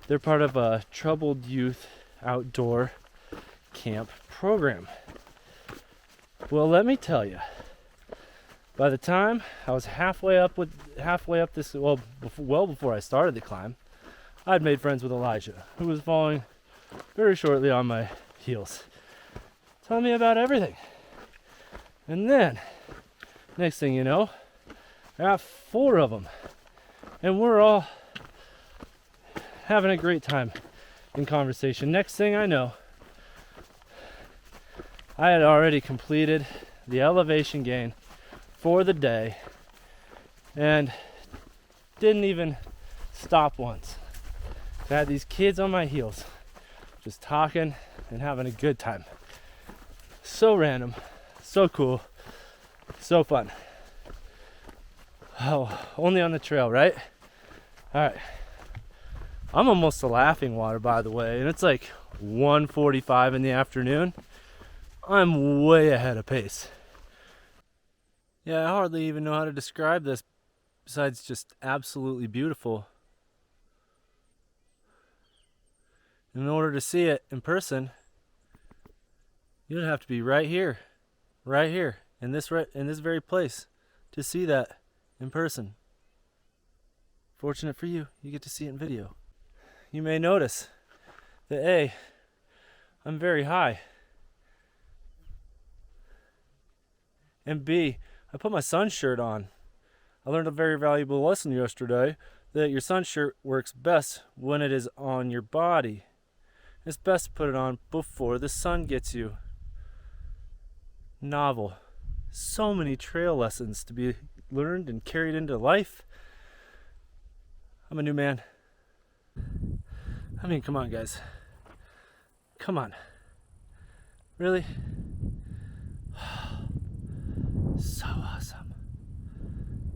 they're part of a troubled youth outdoor camp program. Well, let me tell you, by the time I was halfway up this, well before I started the climb, I'd made friends with Elijah, who was following very shortly on my heels, telling me about everything. And then, next thing you know, I got 4 of them, and we're all having a great time in conversation. Next thing I know, I had already completed the elevation gain for the day and didn't even stop once. I had these kids on my heels just talking and having a good time. So random, so cool, so fun. Oh, only on the trail, right? All right. I'm almost to Laughing Water, by the way, and it's like 1:45 in the afternoon. I'm way ahead of pace. Yeah, I hardly even know how to describe this besides just absolutely beautiful. In order to see it in person, you'd have to be right here, in this very place, to see that in person. Fortunate for you, you get to see it in video. You may notice that A, I'm very high, and B, I put my sun shirt on. I learned a very valuable lesson yesterday, that your sun shirt works best when it is on your body. It's best to put it on before the sun gets you. Novel. So many trail lessons to be learned and carried into life. I'm a new man. I mean, come on, guys. Come on. Really? So awesome.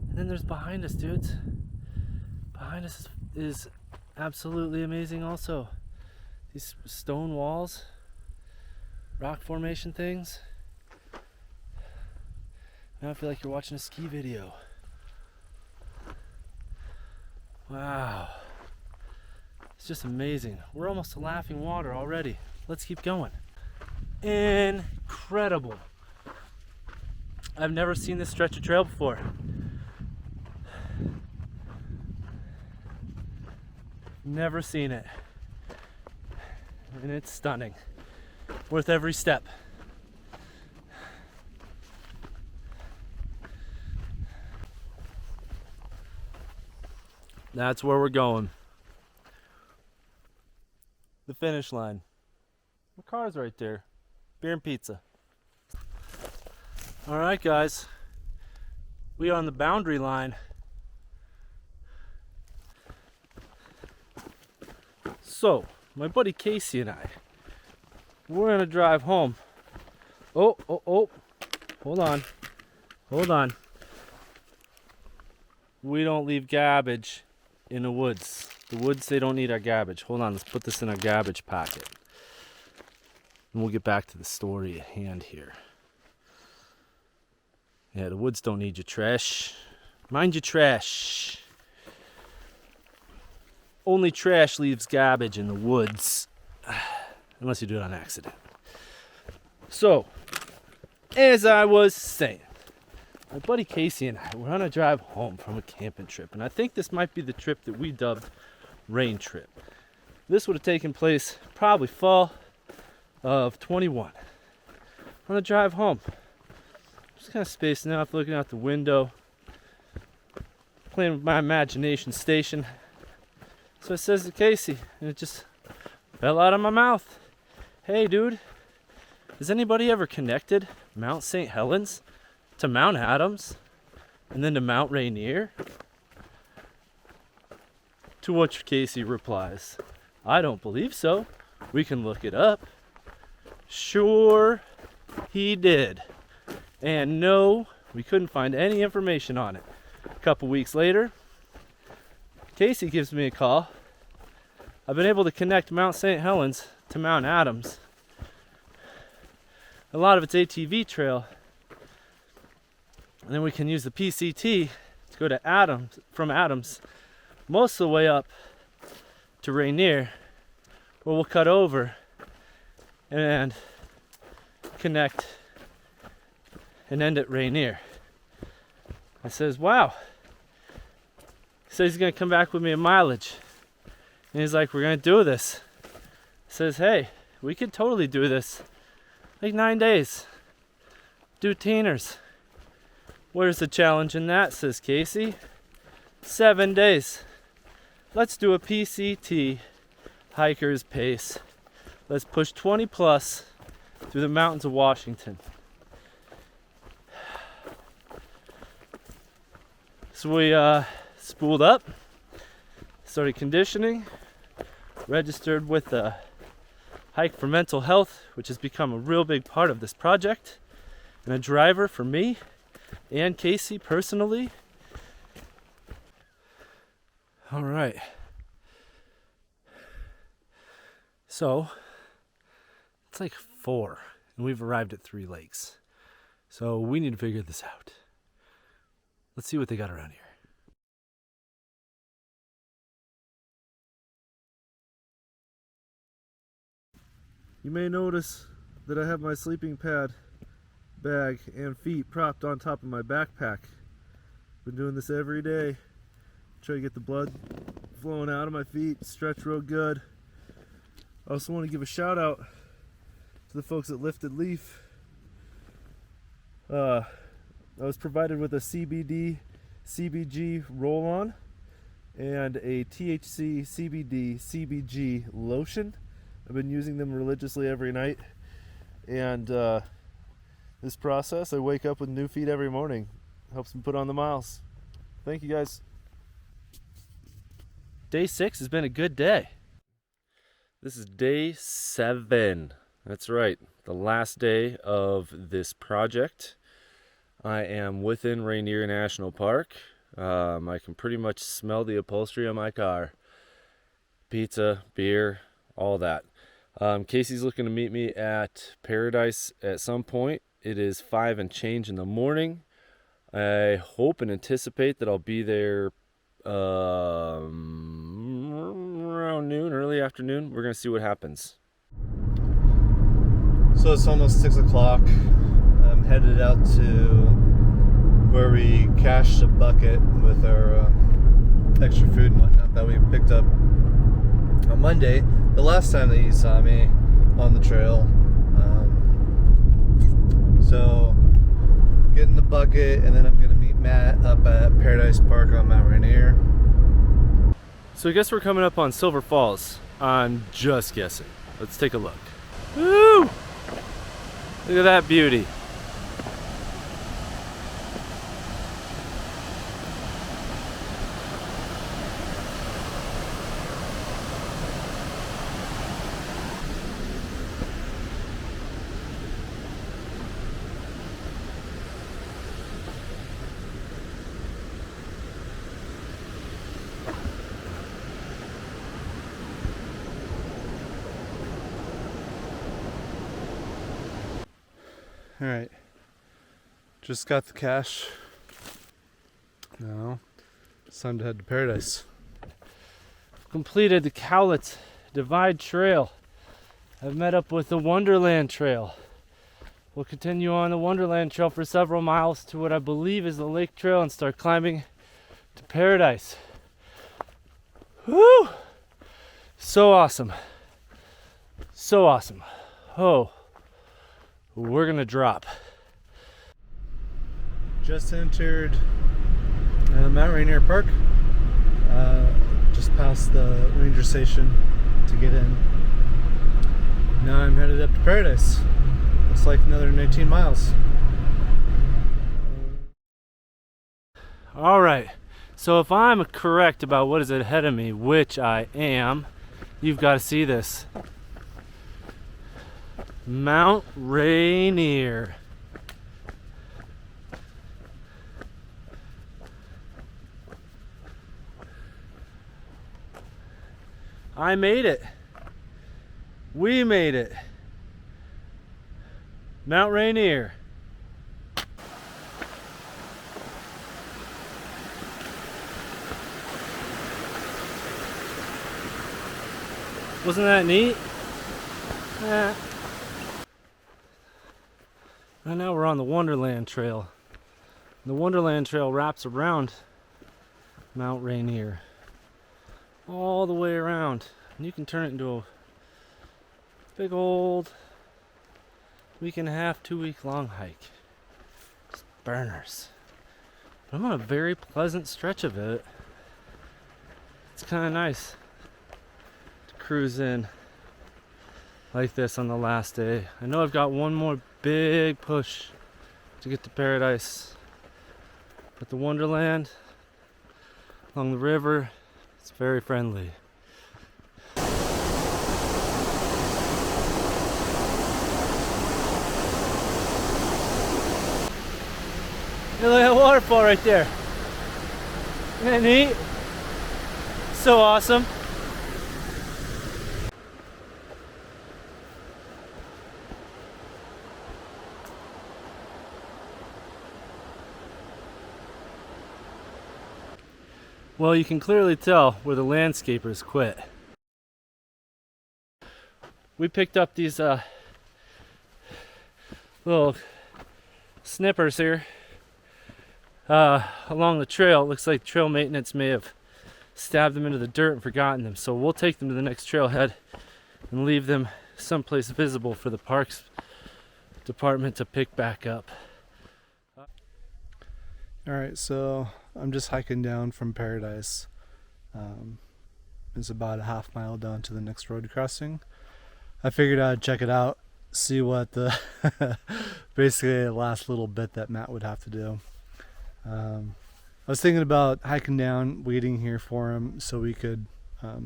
And then there's behind us, dudes. Behind us is absolutely amazing also. These stone walls, rock formation things. Now I feel like you're watching a ski video. Wow. It's just amazing. We're almost to Laughing Water already. Let's keep going. Incredible. I've never seen this stretch of trail before. Never seen it. And it's stunning. Worth every step. That's where we're going. The finish line. The car's right there. Beer and pizza. All right, guys. We are on the boundary line. So, my buddy Casey and I, we're gonna drive home. Oh, hold on. We don't leave garbage in the woods. The woods, they don't need our garbage. Hold on, let's put this in our garbage pocket. And we'll get back to the story at hand here. Yeah, the woods don't need your trash. Mind your trash. Only trash leaves garbage in the woods. Unless you do it on accident. So, as I was saying, my buddy Casey and I, we're on a drive home from a camping trip. And I think this might be the trip that we dubbed rain trip. This would have taken place probably fall of 21. On the drive home, just kind of spacing out, looking out the window, playing with my imagination station. So I says to Casey, and it just fell out of my mouth. Hey dude, has anybody ever connected Mount St. Helens to Mount Adams and then to Mount Rainier? To which Casey replies, I don't believe so. We can look it up. Sure, he did. And no, we couldn't find any information on it. A couple weeks later, Casey gives me a call. I've been able to connect Mount St. Helens to Mount Adams. A lot of it's ATV trail. And then we can use the PCT to go to Adams, from Adams, most of the way up to Rainier, where we'll cut over and connect and end at Rainier. I says, wow. He says he's gonna come back with me a mileage. And he's like, we're gonna do this. I says, hey, we could totally do this. Like 9 days. Do teeners. Where's the challenge in that, says Casey? 7 days. Let's do a PCT hiker's pace. Let's push 20 plus through the mountains of Washington. So we spooled up, started conditioning, registered with the Hike for Mental Health, which has become a real big part of this project, and a driver for me and Casey personally. All right. So it's like 4, and we've arrived at 3 lakes. So we need to figure this out. Let's see what they got around here. You may notice that I have my sleeping pad, bag, and feet propped on top of my backpack. Been doing this every day. Try to get the blood flowing out of my feet, stretch real good. I also want to give a shout out to the folks at Lifted Leaf. I was provided with a CBD CBG roll-on and a THC CBD CBG lotion. I've been using them religiously every night, and this process, I wake up with new feet every morning. Helps me put on the miles. Thank you guys. Day 6 has been a good day. This is day 7. That's right, the last day of this project. I am within Rainier National Park. I can pretty much smell the upholstery on my car. Pizza, beer, all that. Casey's looking to meet me at Paradise at some point. It is 5 and change in the morning. I hope and anticipate that I'll be there around noon, early afternoon. We're going to see what happens. So it's almost 6 o'clock. I'm headed out to where we cached a bucket with our extra food and whatnot that we picked up on Monday, the last time that you saw me on the trail. So getting the bucket, and then I'm going to meet Matt up at Paradise Park on Mount Rainier. So I guess we're coming up on Silver Falls. I'm just guessing. Let's take a look. Woo! Look at that beauty. Alright, just got the cash. Now it's time to head to Paradise. Completed the Cowlitz Divide Trail. I've met up with the Wonderland Trail. We'll continue on the Wonderland Trail for several miles to what I believe is the Lake Trail and start climbing to Paradise. Woo! So awesome. So awesome. Oh, we're gonna drop. Just entered Mount Rainier Park. Just past the ranger station to get in. Now I'm headed up to Paradise. Looks like another 19 miles. All right. So if I'm correct about what is ahead of me, which I am, you've got to see this. Mount Rainier. I made it. We made it. Mount Rainier. Wasn't that neat? And now we're on the Wonderland Trail. The Wonderland Trail wraps around Mount Rainier. All the way around. And you can turn it into a big old week and a half, 2 week long hike. Just burners. But I'm on a very pleasant stretch of it. It's kind of nice to cruise in like this on the last day. I know I've got one more big push to get to Paradise. But the Wonderland along the river, it's very friendly. Hey, look at that waterfall right there. Isn't that neat? So awesome. Well, you can clearly tell where the landscapers quit. We picked up these little snippers here along the trail. It looks like trail maintenance may have stabbed them into the dirt and forgotten them. So we'll take them to the next trailhead and leave them someplace visible for the parks department to pick back up. Alright, so I'm just hiking down from Paradise. It's about a half mile down to the next road crossing. I figured I'd check it out, see what the basically the last little bit that Matt would have to do. I was thinking about hiking down, waiting here for him so we could at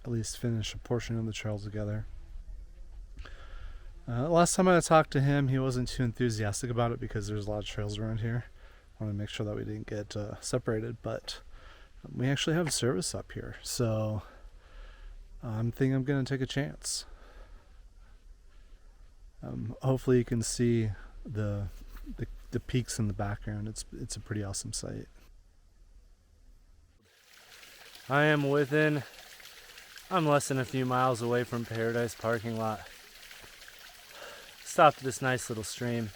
least finish a portion of the trail together. Last time I talked to him, he wasn't too enthusiastic about it because there's a lot of trails around here. I want to make sure that we didn't get separated, but we actually have service up here, so I'm thinking I'm going to take a chance. Hopefully you can see the peaks in the background. It's a pretty awesome sight. I'm less than a few miles away from Paradise parking lot. Stopped at this nice little stream.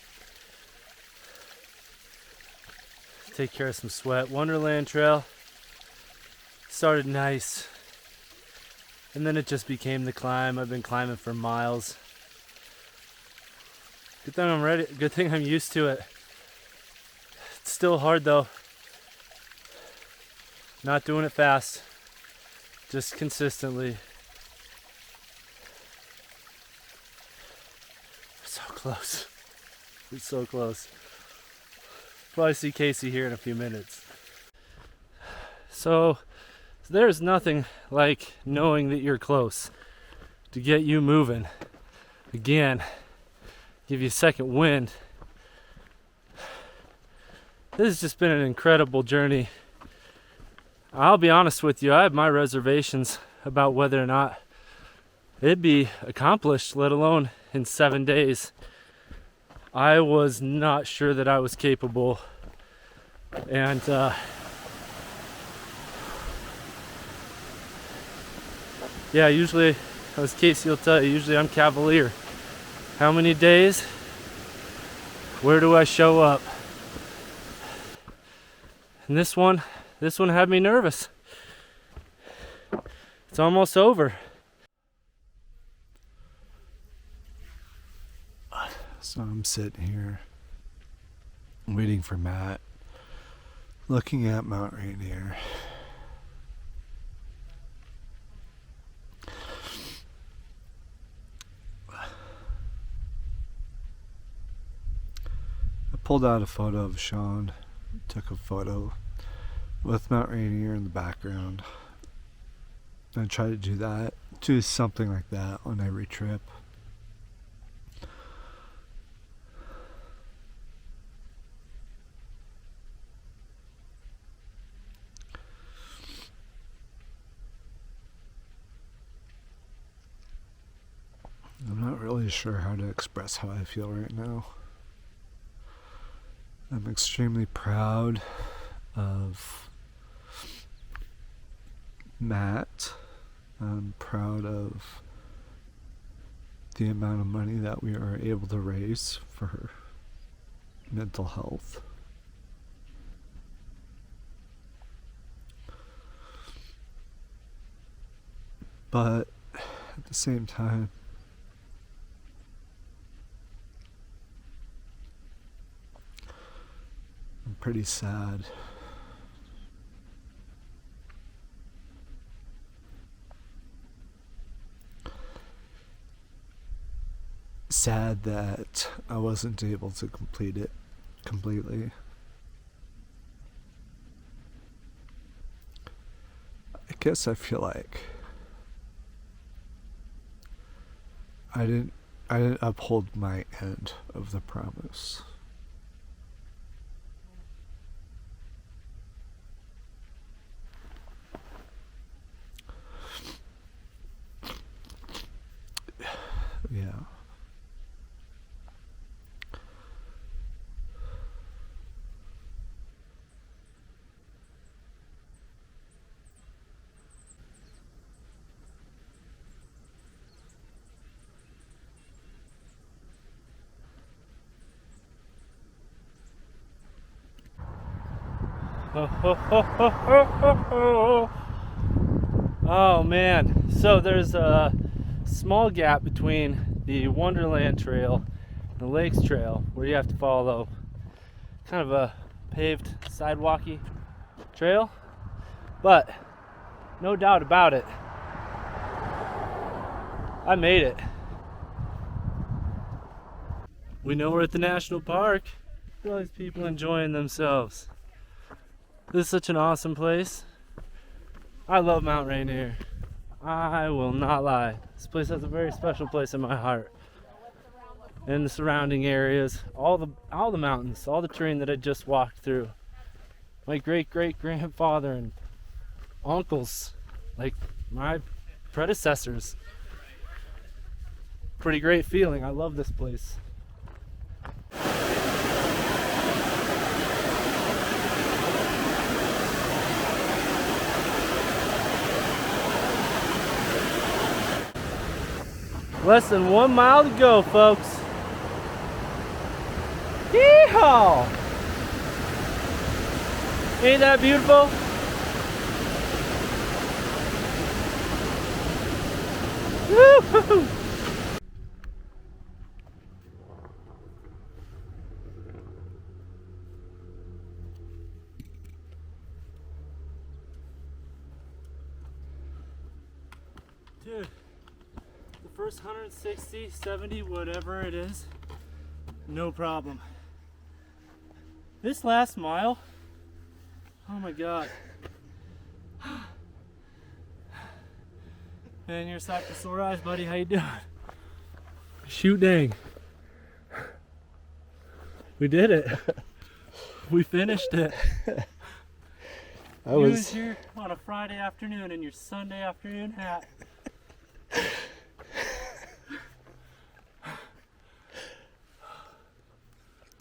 Take care of some sweat. Wonderland Trail started nice, and then it just became the climb. I've been climbing for miles. Good thing I'm ready. Good thing I'm used to it. It's still hard though. Not doing it fast, just consistently. We're so close. We're so close. Probably see Casey here in a few minutes. So there's nothing like knowing that you're close to get you moving. Again, give you a second wind. This has just been an incredible journey. I'll be honest with you, I have my reservations about whether or not it'd be accomplished, let alone in 7 days. I was not sure that I was capable, and yeah, usually, as Casey will tell you, usually I'm cavalier. How many days? Where do I show up? And this one had me nervous. It's almost over. So I'm sitting here waiting for Matt, looking at Mount Rainier. I pulled out a photo of Sean, took a photo with Mount Rainier in the background. I try to do something like that on every trip. I'm not really sure how to express how I feel right now. I'm extremely proud of Matt. I'm proud of the amount of money that we are able to raise for mental health. But at the same time, I'm pretty sad. Sad that I wasn't able to complete it completely. I guess I feel like I didn't uphold my end of the promise. Yeah. Oh man, so there's a small gap between the Wonderland Trail and the Lakes Trail where you have to follow kind of a paved sidewalky trail, but no doubt about it, I made it. We know we're at the national park. Look at all these people enjoying themselves. This is such an awesome place. I love Mount Rainier. I will not lie. This place has a very special place in my heart. And the surrounding areas, all the mountains, all the terrain that I just walked through. My great-great-grandfather and uncles, like my predecessors. Pretty great feeling. I love this place. Less than 1 mile to go, folks. Yeehaw! Ain't that beautiful? Woo-hoo! Dude. First 160, 70, whatever it is, no problem. This last mile, oh my god. Man, you're a sight for sore eyes, buddy. How you doing? Shoot dang. We did it. We finished it. You was here on a Friday afternoon in your Sunday afternoon hat.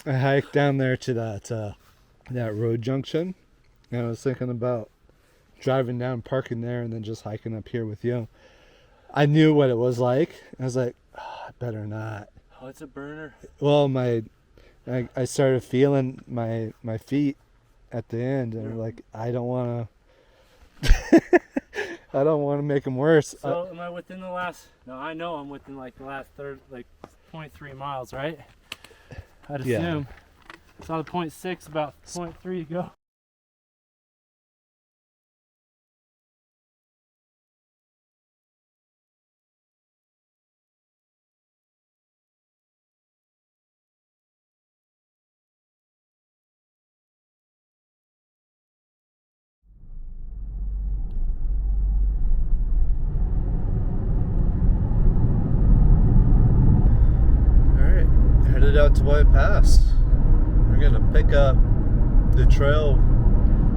I hiked down there to that road junction, and I was thinking about driving down, parking there, and then just hiking up here with you. I knew what it was like. I was like, oh, I better not. Oh, it's a burner. Well, I started feeling my feet at the end, and like I don't want to. I don't want to make them worse. So am I within the last? No, I know I'm within like the last 0.3 miles, right? I'd Yeah. assume. Saw the 0.6, about 0.3 to go. Alright, headed out to White Pass. We're gonna pick up the trail,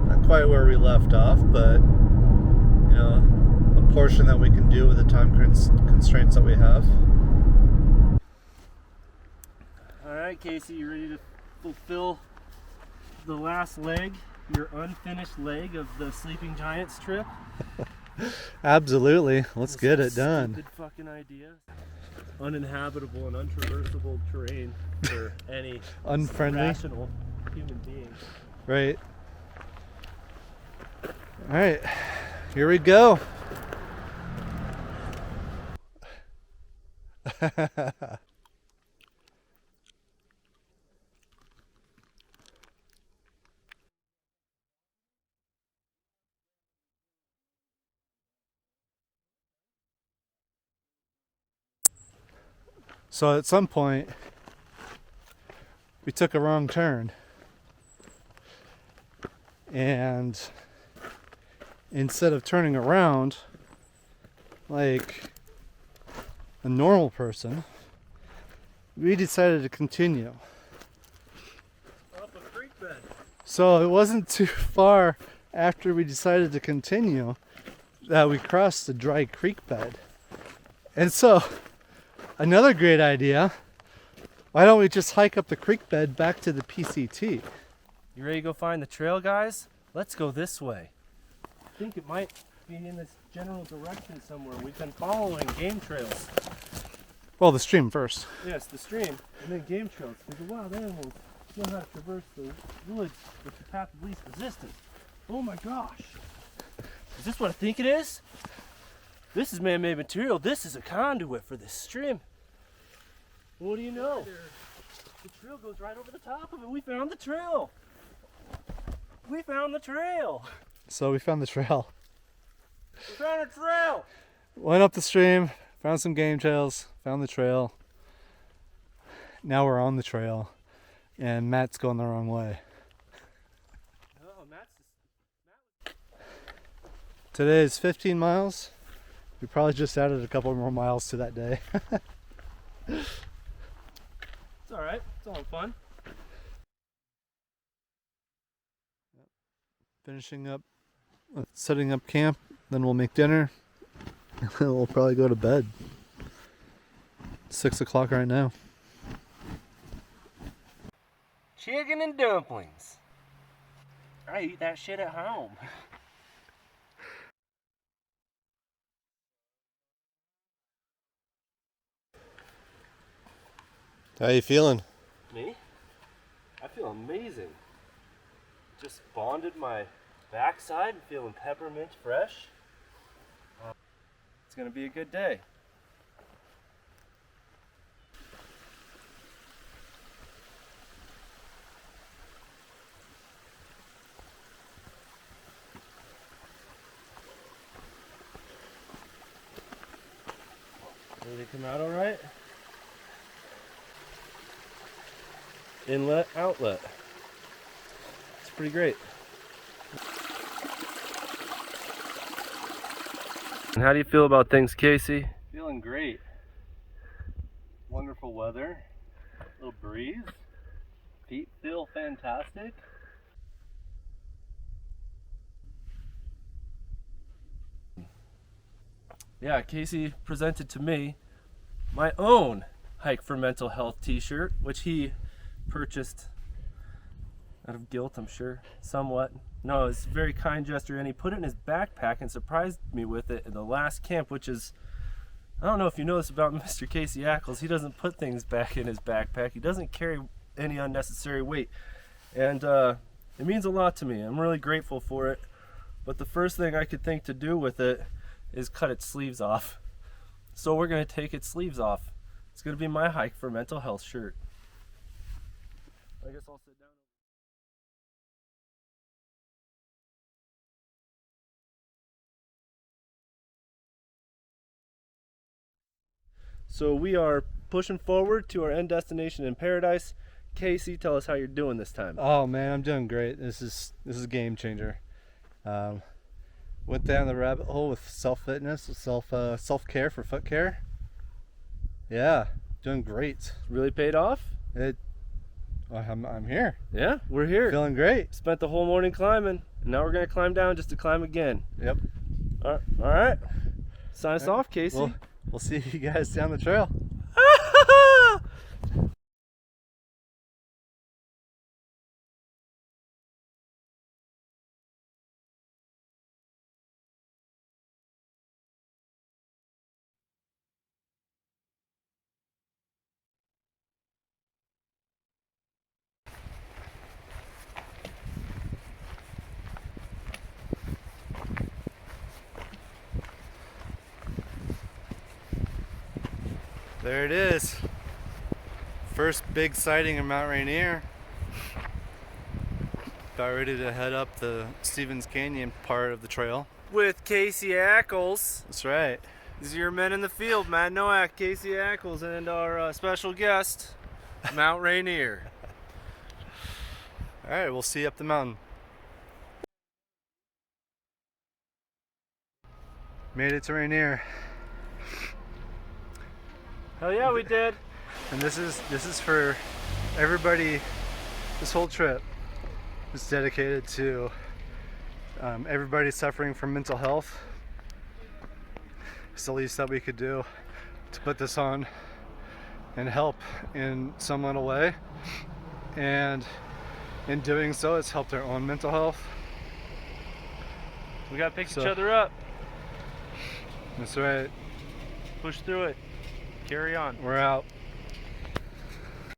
not quite where we left off, but you know, a portion that we can do with the time constraints that we have. Alright, Casey, you ready to fulfill the last leg, your unfinished leg of the Sleeping Giants trip? Absolutely, let's get it Stupid done. fucking idea. Uninhabitable and untraversable terrain for any Unfriendly, rational human being. right? Alright, here we go. So at some point, we took a wrong turn. And instead of turning around like a normal person, we decided to continue. Up a creek bed. So it wasn't too far after we decided to continue that we crossed the dry creek bed. And so, another great idea, why don't we just hike up the creek bed back to the PCT? You ready to go find the trail, guys? Let's go this way. I think it might be in this general direction somewhere. We've been following game trails. Well, the stream first. Yes, the stream, and then game trails. Because the wild animals know how to traverse the woods with the path of least resistance. Oh my gosh. Is this what I think it is? This is man-made material. This is a conduit for this stream. What do you know? The trail goes right over the top of it. We found the trail. We found the trail. So we found the trail. We found a trail. Went up the stream, found some game trails, found the trail. Now we're on the trail, and Matt's going the wrong way. Oh, Matt's Today is 15 miles. We probably just added a couple more miles to that day. It's all right. It's all fun. Finishing up, setting up camp, then we'll make dinner, and then we'll probably go to bed. 6 o'clock right now. Chicken and dumplings. I eat that shit at home. How you feeling? Me? I feel amazing. Just bonded my backside, feeling peppermint fresh. It's gonna be a good day. Did it come out all right? Inlet, outlet. It's pretty great. And how do you feel about things, Casey? Feeling great. Wonderful weather. Little breeze. Feet feel fantastic. Yeah, Casey presented to me my own Hike for Mental Health t-shirt, which he purchased out of guilt, I'm sure, somewhat. No, it's a very kind gesture, and he put it in his backpack and surprised me with it in the last camp, which is, I don't know if you know this about Mr. Casey Ackles, he doesn't put things back in his backpack. He doesn't carry any unnecessary weight, and it means a lot to me. I'm really grateful for it, but the first thing I could think to do with it is cut its sleeves off. So we're going to take its sleeves off. It's going to be my Hike for Mental Health shirt. I guess I'll sit down. So we are pushing forward to our end destination in Paradise. Casey, tell us how you're doing this time. Oh man, I'm doing great. This is a game changer. Went down the rabbit hole with self-fitness, self-care for foot care. Yeah, doing great. Really paid off? I'm here. Yeah, we're here. Feeling great. Spent the whole morning climbing, and now we're gonna climb down just to climb again. Yep. All right. Sign us off, Casey. We'll see you guys down the trail. There it is. First big sighting of Mount Rainier. About ready to head up the Stevens Canyon part of the trail. With Casey Ackles. That's right. These are your men in the field, Matt Nowak, Casey Ackles, and our special guest, Mount Rainier. All right, we'll see you up the mountain. Made it to Rainier. Hell yeah, we did. And this is for everybody. This whole trip is dedicated to everybody suffering from mental health. It's the least that we could do to put this on and help in some little way. And in doing so, it's helped our own mental health. We gotta pick each other up. That's right. Push through it. Carry on. We're out.